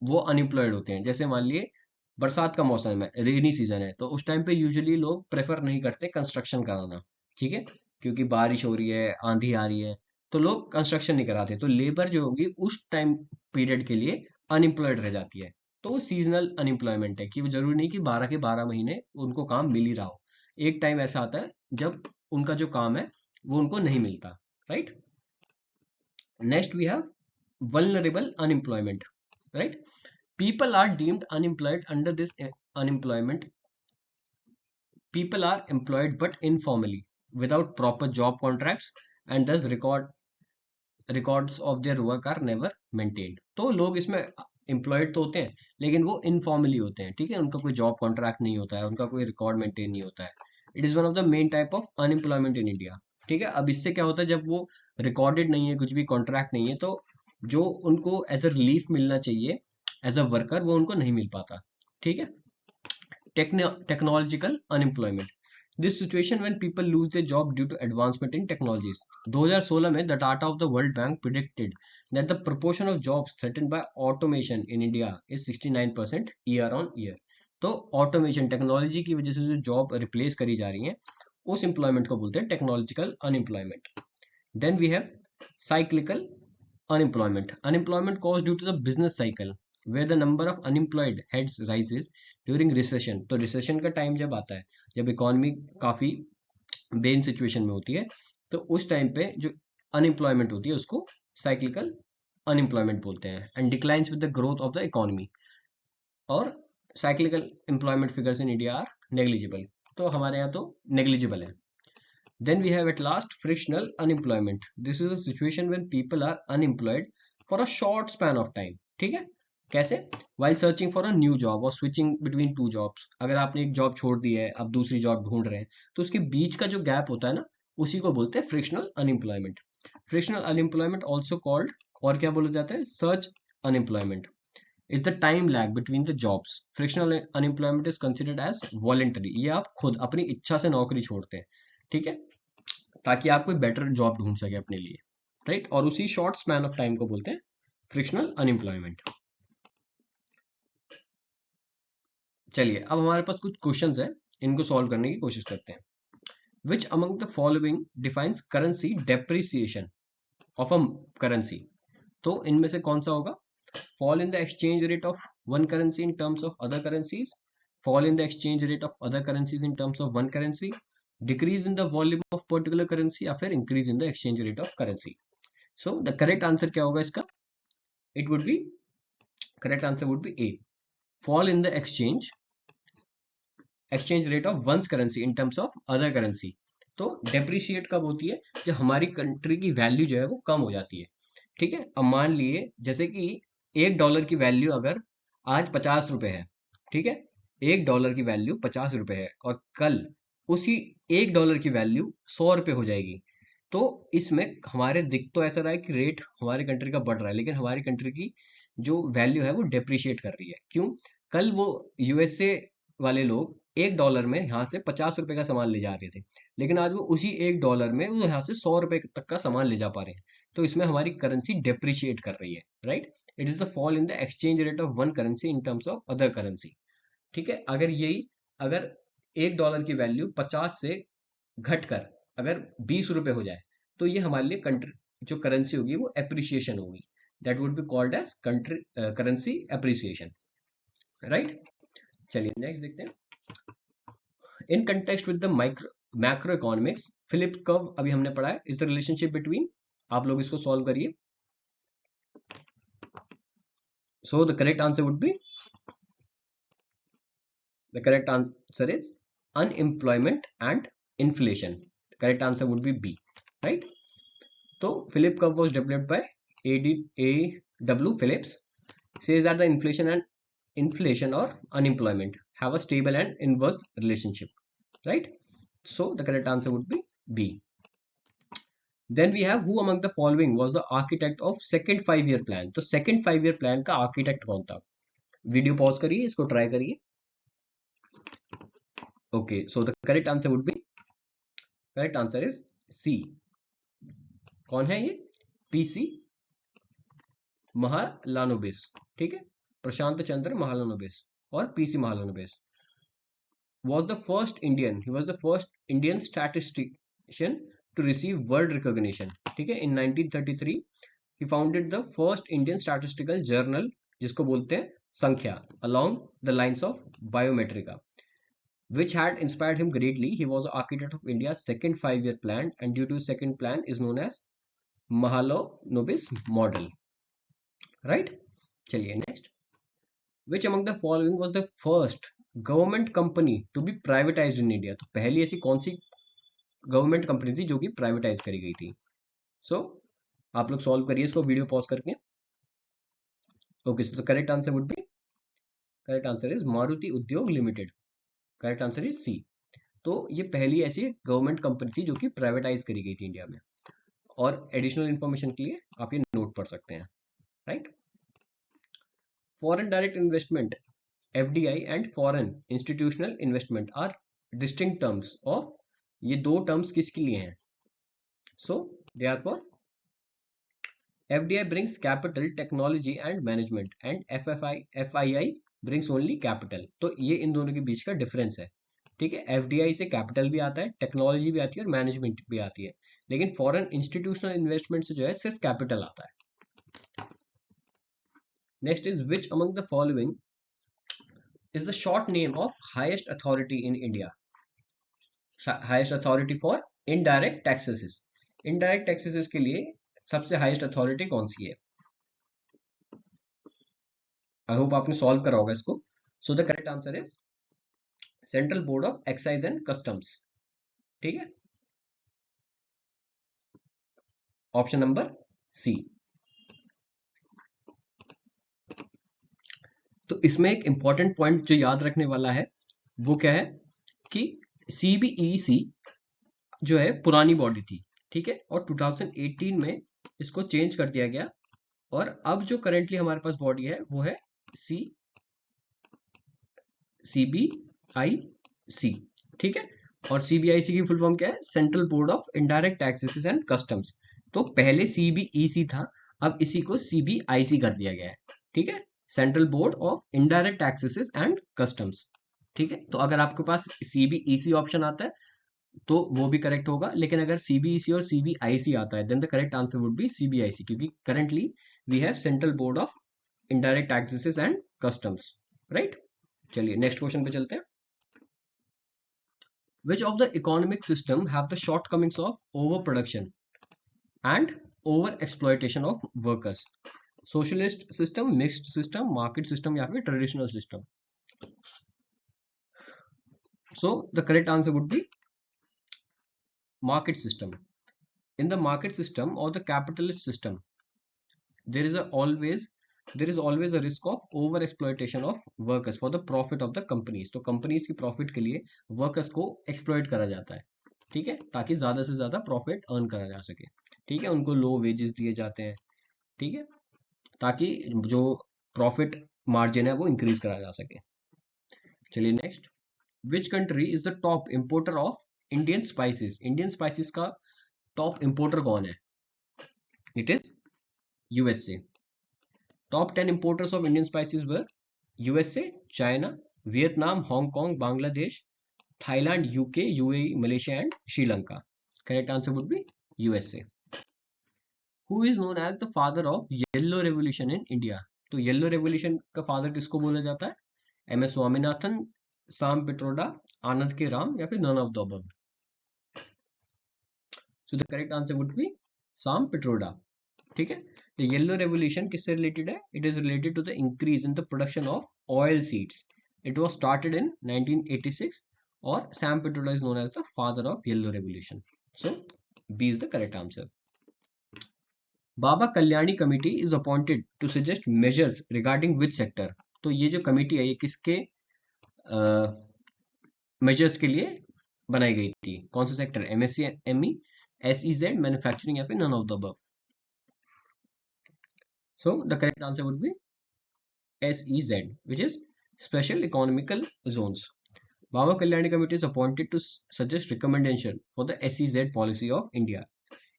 Speaker 1: वो अनएम्प्लॉयड होते हैं। जैसे मान लिए बरसात का मौसम है, रेनी सीजन है, तो उस टाइम पे यूजुअली लोग प्रेफर नहीं करते कंस्ट्रक्शन कराना, ठीक है, क्योंकि बारिश हो रही है, आंधी आ रही है, तो लोग कंस्ट्रक्शन नहीं कराते। तो लेबर जो होगी उस टाइम पीरियड के लिए अनएम्प्लॉयड रह जाती है। तो वो सीजनल अनएम्प्लॉयमेंट है, कि वो जरूरी नहीं कि 12 के 12 महीने उनको काम मिल ही रहा हो। एक टाइम ऐसा आता है जब उनका जो काम है वो उनको नहीं मिलता, right. Next we have vulnerable unemployment, right? People are deemed unemployed under this unemployment. People are employed but informally, without proper job contracts, and thus records of their work are never maintained. तो लोग इसमें employed तो होते हैं, लेकिन वो informally होते हैं, ठीक है, उनका कोई जॉब कॉन्ट्रैक्ट नहीं होता है, उनका कोई रिकॉर्ड मेंटेन नहीं होता है। It is one of the main type of unemployment in India, ठीक है। अब इससे क्या होता है, जब वो रिकॉर्डेड नहीं है, कुछ भी कॉन्ट्रैक्ट नहीं है, तो जो उनको एज अ रिलीफ मिलना चाहिए एज अ वर्कर, वो उनको नहीं मिल पाता, ठीक है। Technological unemployment. This situation when people lose their job due to advancement in technologies. 2016 में the data of the world bank predicted that the proportion of jobs threatened by automation in India is 69% year on year. तो automation technology की वजह से जो job replace करी जा रही है, उस एम्प्लॉयमेंट को बोलते हैं technological unemployment. Then we have cyclical unemployment. Unemployment caused due to the business cycle where the number of unemployed heads rises during recession. तो recession का टाइम जब आता है, जब इकोनॉमी काफी बेन सिचुएशन में होती है, तो उस टाइम पे जो अनएम्प्लॉयमेंट होती है उसको साइक्लिकल अनएम्प्लॉयमेंट बोलते हैं, and declines with the growth of the economy. और cyclical employment figures in India are negligible, तो हमारे यहाँ तो नेग्लिजिबल है। Then we have at last frictional unemployment. This is a situation when people are unemployed for a short span of time. ठीक है, कैसे? While searching for a new job or switching between two jobs. अगर आपने एक job छोड़ दी है, अब दूसरी जॉब ढूंढ रहे हैं, तो उसके बीच का जो गैप होता है ना, उसी को बोलते हैं frictional unemployment. Frictional unemployment also called, और क्या बोला जाता है, search unemployment, is the time lag between the jobs. Frictional unemployment is considered as voluntary, ये आप खुद अपनी इच्छा से नौकरी छोड़ते हैं, ठीक है, ताकि आप कोई बेटर जॉब ढूंढ सके अपने लिए, राइट। और उसी शॉर्ट स्पैन ऑफ टाइम को बोलते हैं फ्रिक्शनल अनएम्प्लॉयमेंट। चलिए अब हमारे पास कुछ क्वेश्चंस हैं, इनको सॉल्व करने की कोशिश करते हैं। विच among the following defines currency depreciation of a currency. तो इनमें से कौन सा होगा fall in the exchange rate of one currency in terms of other currencies, fall in the exchange rate of other currencies in terms of one currency, decrease in the volume of particular currency या फिर increase in the exchange rate of currency. So the correct answer क्या होगा इसका? It would be, correct answer would be A. Fall in the exchange rate of one's currency in terms of other currency. तो depreciate कब होती है? जब हमारी country की वैल्यू जो है वो कम हो जाती है. ठीक है, अब मान लिए जैसे कि $1 की वैल्यू अगर आज 50 रुपए है, ठीक है, $1 की वैल्यू 50 रुपए है और कल उसी $1 की वैल्यू 100 रुपए हो जाएगी. तो इसमें हमारे दिख तो ऐसा रहा है कि रेट हमारी कंट्री का बढ़ रहा है, लेकिन हमारी कंट्री की जो वैल्यू है वो डेप्रिशिएट कर रही है. क्यों? कल वो यूएसए वाले लोग $1 में यहाँ से 50 रुपए का सामान ले जा रहे थे, लेकिन आज वो उसी $1 में वो यहाँ से 100 रुपए तक का सामान ले जा पा रहे हैं. तो इसमें हमारी करेंसी डेप्रिशिएट कर रही है, right. It is the fall in the exchange rate of one currency in terms of other currency. ठीक है, अगर $1 की वैल्यू 50 से घटकर अगर 20 रुपए हो जाए तो ये हमारे लिए कंट्री जो करेंसी होगी वो एप्रिसिएशन होगी. That would be called as country currency appreciation, right. चलिए नेक्स्ट देखते हैं. In context with the macro economics, Philip curve अभी हमने पढ़ा है, इज द रिलेशनशिप बिटवीन, आप लोग इसको सॉल्व करिए. सो the correct answer would B, the correct answer is unemployment and inflation. The correct answer would be B, right? So Philip curve was developed by A.W. Phillips. Says that the inflation or unemployment have a stable and inverse relationship, right? So the correct answer would be B. Then we have, who among the following was the architect of second 5-year plan? तो second 5-year plan का architect कौन था? Video pause करिए, इसको try करिए. Okay, so the correct answer would be, correct answer is C. कौन है ये? पीसी महालानोबिस. ठीक है, प्रशांत चंद्र महालानोबिस और PC Mahalanobis was the first Indian, he was the first Indian statistician to receive world recognition. ठीक है, in 1933 he founded the first Indian statistical journal जिसको बोलते हैं संख्या, along the lines of Biometrica, which had inspired him greatly. He was the architect of India's second 5-year plan, and due to his second plan is known as Mahalanobis model, right? चलिए next. Which among the following was the first government company to be privatized in India? तो पहली ऐसी कौन सी government company थी जो कि privatise करी गई थी? सो आप लोग सॉल्व करिए इसको वीडियो पॉज करके. Okay, so the correct answer would be, correct answer is Maruti Udyog limited. Correct answer is C. तो ये पहली ऐसी गवर्नमेंट कंपनी थी जो कि प्राइवेटाइज करी गई थी इंडिया में. और एडिशनल इंफॉर्मेशन के लिए आप ये नोट पढ़ सकते हैं, right. Foreign direct investment FDI and foreign institutional investment are distinct terms of, ये दो टर्म्स किसके लिए हैं? So they are for, FDI brings capital, technology and management, and FII brings only capital. तो ये इन दोनों के बीच का डिफरेंस है. ठीक है, एफडीआई से कैपिटल भी आता है, टेक्नोलॉजी भी आती है और मैनेजमेंट भी आती है, लेकिन फॉरेन इंस्टीट्यूशनल इन्वेस्टमेंट से जो है सिर्फ कैपिटल आता है. Next is, which among the following is the short name of highest authority in India? Highest authority for indirect taxes. Indirect taxes के लिए सबसे हाईएस्ट अथॉरिटी कौन सी है? आई होप आपने सॉल्व करा होगा इसको. सो the correct answer is central board of excise and customs. ठीक है, ऑप्शन नंबर सी. तो इसमें एक इंपॉर्टेंट पॉइंट जो याद रखने वाला है वो क्या है कि सीबीईसी जो है पुरानी बॉडी थी, ठीक है, और 2018 में इसको चेंज कर दिया गया, और अब जो करेंटली हमारे पास बॉडी है वो है सीबीआईसी. ठीक है, और सीबीआईसी की फुल फॉर्म क्या है? Central board of indirect taxes and customs. तो पहले सीबीईसी था, अब इसी को सीबीआईसी कर दिया गया है. ठीक है, central board of indirect taxes and customs. ठीक है, तो अगर आपके पास सीबीईसी ऑप्शन आता है तो वो भी करेक्ट होगा, लेकिन अगर सीबीईसी और सीबीआईसी आता है then the correct answer would be CBIC, क्योंकि currently we have central board of indirect taxes and customs, right. चलिए नेक्स्ट क्वेश्चन पे चलते हैं। Which of the economic system have the shortcomings of over production and over exploitation of workers? Socialist system, mixed system, market system या फिर traditional system? So the correct answer would be market system. In the market system or the capitalist system, there is always a risk of over exploitation of workers for the profit of the companies. तो companies की profit के लिए workers को exploit करा जाता है, ठीक है, ताकि ज्यादा से ज्यादा profit earn करा जा सके, ठीक है, उनको low wages दिए जाते हैं, ठीक है, ताकि जो profit margin है वो increase करा जा सके। चलिए next, which country is the top importer of Indian spices? Indian spices का टॉप इंपोर्टर कौन है? It is USA. Top 10 importers of Indian spices were USA, China, Vietnam, Hong Kong, Bangladesh, Thailand, UK, UAE, Malaysia and Sri Lanka. Correct answer would be USA. Who is known as the father of Yellow Revolution in India? तो yellow revolution का father किसको बोला जाता है? M S Swaminathan, साम पिट्रोडा, आनंद के राम या फिर none of the above? So the correct answer would be Sam Pitroda, ठीक है। द येलो रेवोल्यूशन किससे रिलेटेड है? It is related to the increase in the production of oil seeds. It was started in 1986 और Sam Pitroda is known as the father of yellow revolution. So B is the correct answer. Baba Kalyani committee is appointed to suggest measures regarding which sector? तो ये जो committee है ये किसके measures के लिए बनाई गई थी? कौन सा sector? MSC, ME, SEZ, manufacturing या फिर none of the above? So the correct answer would be SEZ, which is Special Economical Zones. Baba Kalyani Committee is appointed to suggest recommendation for the SEZ policy of India.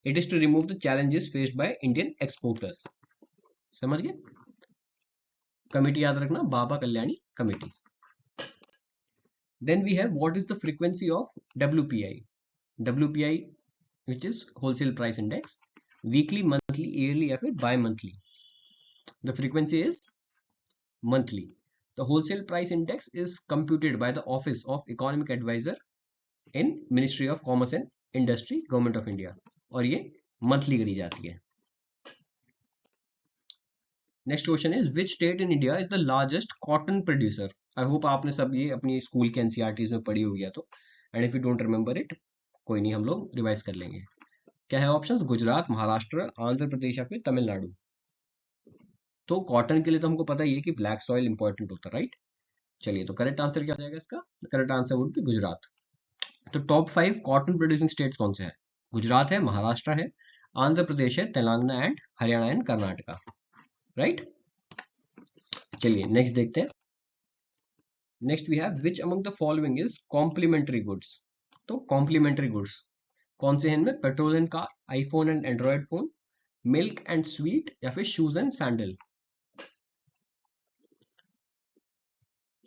Speaker 1: It is to remove the challenges faced by Indian exporters. समझ गए? Committee याद रखना, Baba Kalyani committee. Then we have what is the frequency of WPI? WPI, which is Wholesale Price Index, weekly, monthly, yearly या फिर bi-monthly? The frequency is monthly. The wholesale price index is computed by the Office of Economic Advisor in Ministry of Commerce and Industry, Government of India, और ये monthly करी जाती है। Next question is which state in India is the largest cotton producer? I hope आपने सब ये अपनी school के NCERTs में पढ़ी होगी तो, and if you don't remember it, कोई नहीं, हम लोग रिवाइज कर लेंगे। क्या है ऑप्शंस? गुजरात, महाराष्ट्र, आंध्र प्रदेश या फिर तमिलनाडु? तो कॉटन के लिए तो हमको पता ही है कि ब्लैक सॉइल इंपॉर्टेंट होता है, राइट। चलिए तो करेक्ट आंसर क्या हो जाएगा इसका? Correct answer would B Gujarat. तो टॉप 5 कॉटन प्रोड्यूसिंग स्टेट्स कौन से हैं? गुजरात है, महाराष्ट्र है, आंध्र प्रदेश है, Telangana and Haryana and Karnataka, right. चलिए नेक्स्ट देखते हैं। Next we have which among the following is complementary goods? तो कॉम्प्लीमेंट्री गुड्स कौन से हैं इनमें? Petrol and car, iPhone and android phone, milk and sweet या फिर shoes and sandal?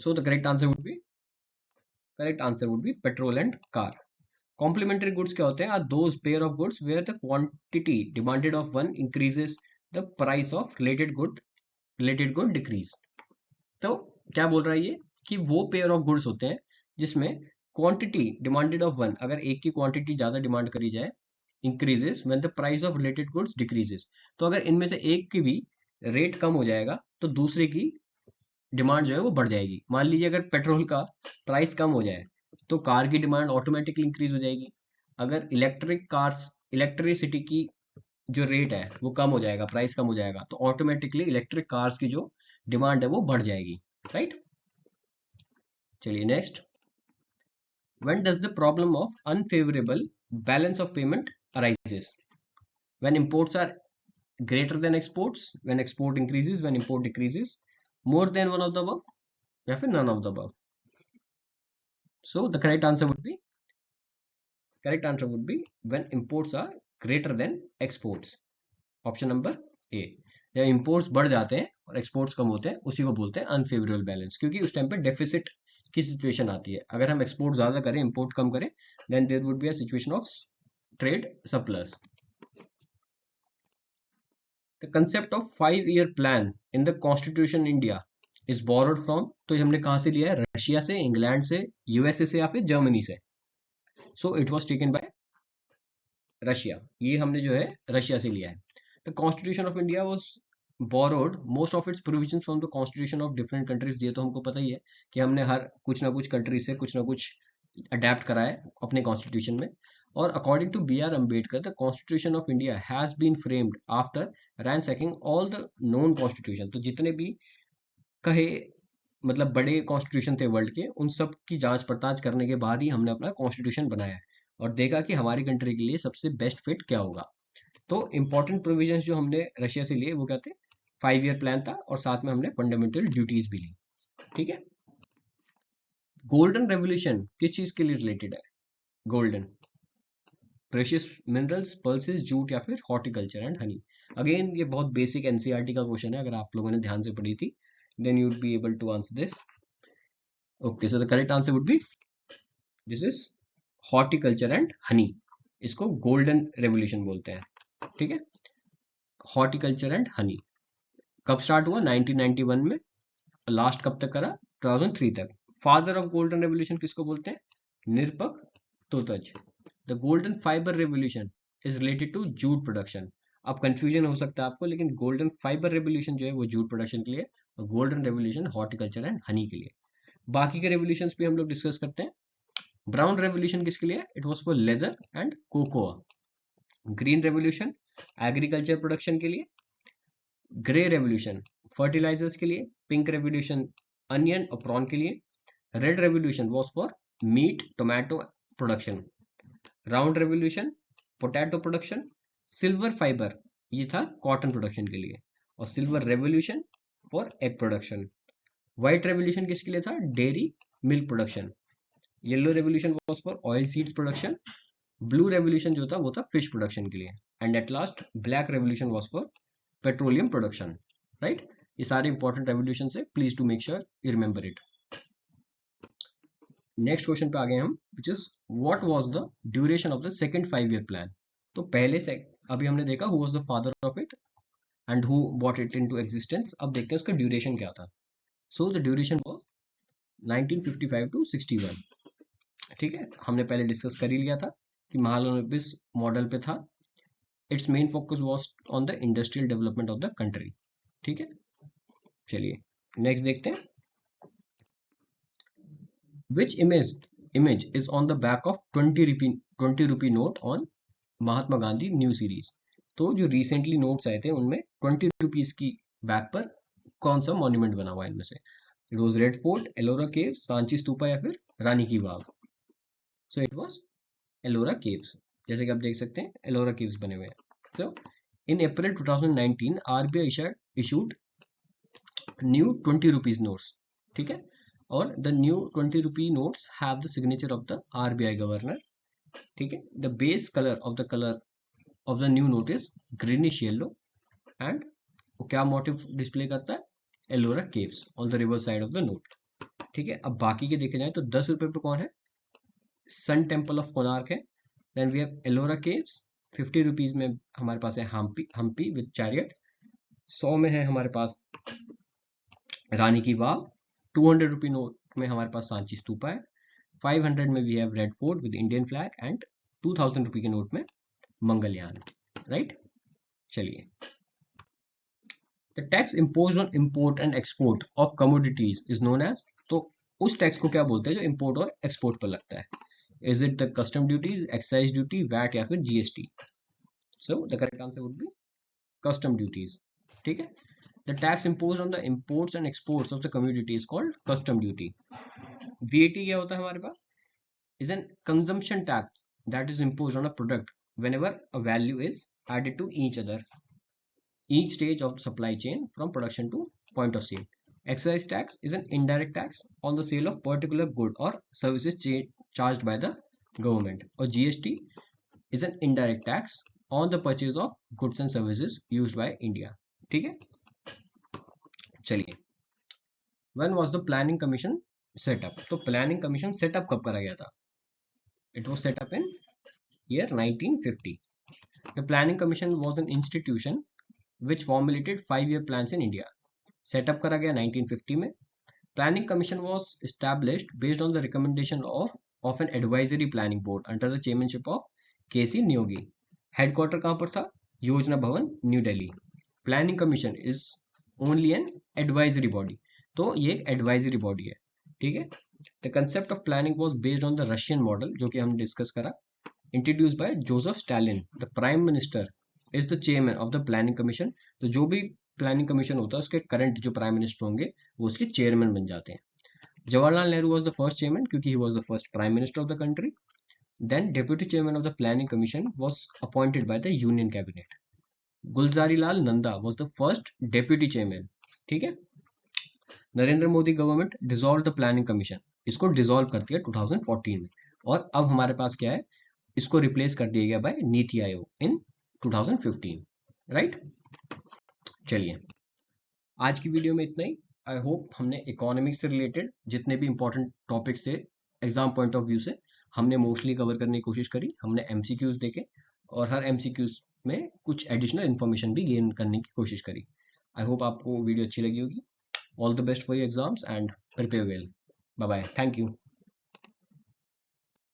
Speaker 1: So the correct answer would be petrol and car. Complementary goods क्या होते हैं? Are those pair of goods where the quantity demanded of one increases the price of related good decrease. तो क्या बोल रहा है ये कि वो pair of goods होते हैं जिसमें quantity demanded of one, अगर एक की quantity ज्यादा डिमांड करी जाए, increases when the price of related goods decreases. तो अगर इनमें से एक की भी रेट कम हो जाएगा तो दूसरे की डिमांड जो है वो बढ़ जाएगी। मान लीजिए अगर पेट्रोल का प्राइस कम हो जाए तो कार की डिमांड ऑटोमेटिकली इंक्रीज हो जाएगी। अगर इलेक्ट्रिसिटी की जो रेट है वो कम हो जाएगा, प्राइस कम हो जाएगा, तो ऑटोमेटिकली इलेक्ट्रिक कार्स की जो डिमांड है वो बढ़ जाएगी, राइट। चलिए next, when does the problem of unfavourable balance of payment arises? When imports are greater than exports, when export increases, when import decreases, more than one of the above या फिर none of the above? So the correct answer would be when imports are greater than exports. Option number A. जब imports बढ़ जाते हैं और exports कम होते हैं उसी को बोलते हैं unfavorable balance, क्योंकि उस टाइम पे deficit की situation आती है। अगर हम export ज़्यादा करें, import कम करें, then there would be a situation of trade surplus. The concept of 5 year plan in the constitution India is borrowed from, तो ये हमने कहाँ से लिया है? रशिया से, इंग्लैंड से, यूएसए से या फिर जर्मनी से। सो it was taken by Russia, ये हमने जो है रशिया से लिया है। The constitution of India was borrowed most of its provision from the constitution of different countries. ये तो हमको पता ही है कि हमने हर कुछ ना कुछ कंट्री से कुछ ना कुछ अडेप्ट करा है अपने कॉन्स्टिट्यूशन में। और according to B R Ambedkar, the constitution of India has been framed after ransacking all the known constitution. तो जितने भी कहे मतलब बड़े कॉन्स्टिट्यूशन थे वर्ल्ड के, उन सब की जांच पड़ताल करने के बाद ही हमने अपना कॉन्स्टिट्यूशन बनाया है और देखा कि हमारी कंट्री के लिए सबसे बेस्ट फिट क्या होगा। तो इंपॉर्टेंट प्रोविजंस जो हमने रशिया से लिए वो क्या थे? 5 ईयर प्लान था और साथ में हमने फंडामेंटल ड्यूटीज भी ली। ठीक है। गोल्डन रेवोल्यूशन किस चीज के लिए रिलेटेड है? Golden, precious minerals, pulses, jute या फिर हॉर्टिकल्चर एंड हनी। अगेन ये बहुत बेसिक एनसीईआरटी का क्वेश्चन है, अगर आप लोगों ने ध्यान से पढ़ी थी then you would be able to answer this. Okay, so the correct answer would be this is horticulture and honey. इसको गोल्डन रेवोल्यूशन बोलते हैं। ठीक है, हॉर्टिकल्चर एंड हनी कब स्टार्ट हुआ? 1991 में। लास्ट कब तक करा? 2003 तक। फादर ऑफ गोल्डन रेवोल्यूशन किसको बोलते हैं? निरपक तोतज। The golden fibre revolution is related to jute production. अब कंफ्यूजन हो सकता है आपको, लेकिन गोल्डन फाइबर रेवोल्यूशन जो है वो जूट प्रोडक्शन के लिए और golden revolution horticulture and Honey के लिए। बाकी के रेवोल्यूशंस भी हम लोग डिस्कस करते हैं। ब्राउन रेवोल्यूशन किसके लिए? It was for leather and cocoa. Green revolution agriculture production के लिए। ग्रे रेवोल्यूशन फर्टिलाइजर्स के लिए। पिंक रेवोल्यूशन अनियन और प्रॉन के लिए। Red revolution was for meet tomato production. Round revolution potato production. Silver fibre ये था कॉटन प्रोडक्शन के लिए। और silver revolution for egg production. White revolution किसके लिए था? Dairy milk production. Yellow revolution was for oil seeds production. Blue revolution जो था वो था फिश प्रोडक्शन के लिए। And at last black revolution was for petroleum production. Right, ये सारे इंपॉर्टेंट रेवोल्यूशन है, please to make sure you remember it. Next question पे आ गए हम, which is what was the duration of the second 5 year plan. तो पहले से अभी हमने देखा who was the father of it and who bought it into existence. अब देखते हैं उसका ड्यूरेशन क्या था। So the duration was 1955 to 61। ठीक है, हमने पहले डिस्कस कर ही लिया था कि महाल ओलंपिस मॉडल पे था। It's main focus was on the industrial development of the country. ठीक है, चलिए नेक्स्ट देखते हैं। Which image is on the back of 20 rupee note on Mahatma Gandhi new series. तो जो रिसेंटली नोट्स आए थे उनमें 20 रुपीज की बैक पर कौन सा मॉन्यूमेंट बना हुआ है इनमें से? It was red fort, Ellora cave, Sanchi stupa या फिर रानी की Bagh. So it was Ellora caves. जैसे कि आप देख सकते हैं एलोरा केव्स बने हुए हैं। सो इन अप्रैल 2019 RBI issued new 20 rupees notes. ठीक है, और the new 20 rupee notes have the signature of the RBI governor. ठीक है, the base colour of the new note is greenish yellow and वो क्या मोटिव डिस्प्ले करता है? Ellora caves on the river side of the note. ठीक है, अब बाकी के देखे जाए तो 10 रुपए पे कौन है? सन टेम्पल ऑफ कोणार्क है। Then we have Ellora caves. 50 rupees में हमारे पास है हम्पी विद चैरियट। 100 में है हमारे पास रानी की बाग। 200 रुपी नोट में हमारे पास सांची स्तूपा है। 500 में we have Red Fort with Indian flag and 2000 rupee के नोट में मंगलयान। राइट, चलिए। The tax imposed on import and export of commodities is known as. तो उस टैक्स को क्या बोलते हैं जो इंपोर्ट और एक्सपोर्ट पर लगता है? Is it the custom duties, excise duty, VAT या फिर GST? So the correct answer would be custom duties. ठीक है, the tax imposed on the imports and exports of the commodity is called custom duty. VAT क्या होता है हमारे पास? Is an consumption tax that is imposed on a product whenever a value is added to each stage of the supply chain from production to point of sale. Excise tax is an indirect tax on the sale of particular good or services charged by the government. और GST is an indirect tax on the purchase of goods and services used by India. ठीक है, चलिए। When was the planning commission set up? तो planning commission setup कब करा गया था? It was set up in year 1950. The planning commission was an institution which formulated 5 year plans in India. Setup करा गया 1950 में। Planning commission was established based on the recommendation of an advisory planning board under the chairmanship of KC Niyogi. Headquarter कहाँ पर था? Yojana Bhavan, New Delhi. Planning commission is only an advisory body, तो ये एक advisory body है, ठीक है। The concept of planning was based on the Russian model, जो कि हम डिस्कस करा, introduced by Joseph Stalin. The prime minister is the chairman of the planning commission. तो जो भी प्लानिंग कमीशन होता है उसके करंट जो प्राइम मिनिस्टर होंगे वो उसके चेयरमैन बन जाते हैं। Jawaharlal Nehru was the first chairman क्योंकि he was the first prime minister of the country. Then deputy chairman of the planning commission was appointed by the union cabinet. Gulzari Lal Nanda was the first deputy chairman, ठीक है। Narendra Modi government dissolve the planning commission, इसको dissolve कर दिया 2014 में, और अब हमारे पास क्या है, इसको रिप्लेस कर दिया गया बाय नीति आयोग इन 2015, राइट। चलिए आज की वीडियो में इतना ही। आई होप हमने इकोनॉमिक्स से रिलेटेड जितने भी इंपॉर्टेंट टॉपिक्स थे एग्जाम पॉइंट ऑफ व्यू से हमने मोस्टली कवर करने की कोशिश करी। हमने एमसीक्यूज देखे और हर एमसीक्यूज में कुछ एडिशनल इन्फॉर्मेशन भी गेन करने की कोशिश करी। आई होप आपको वीडियो अच्छी लगी होगी। All the best for your exams and prepare well. Bye bye, thank you.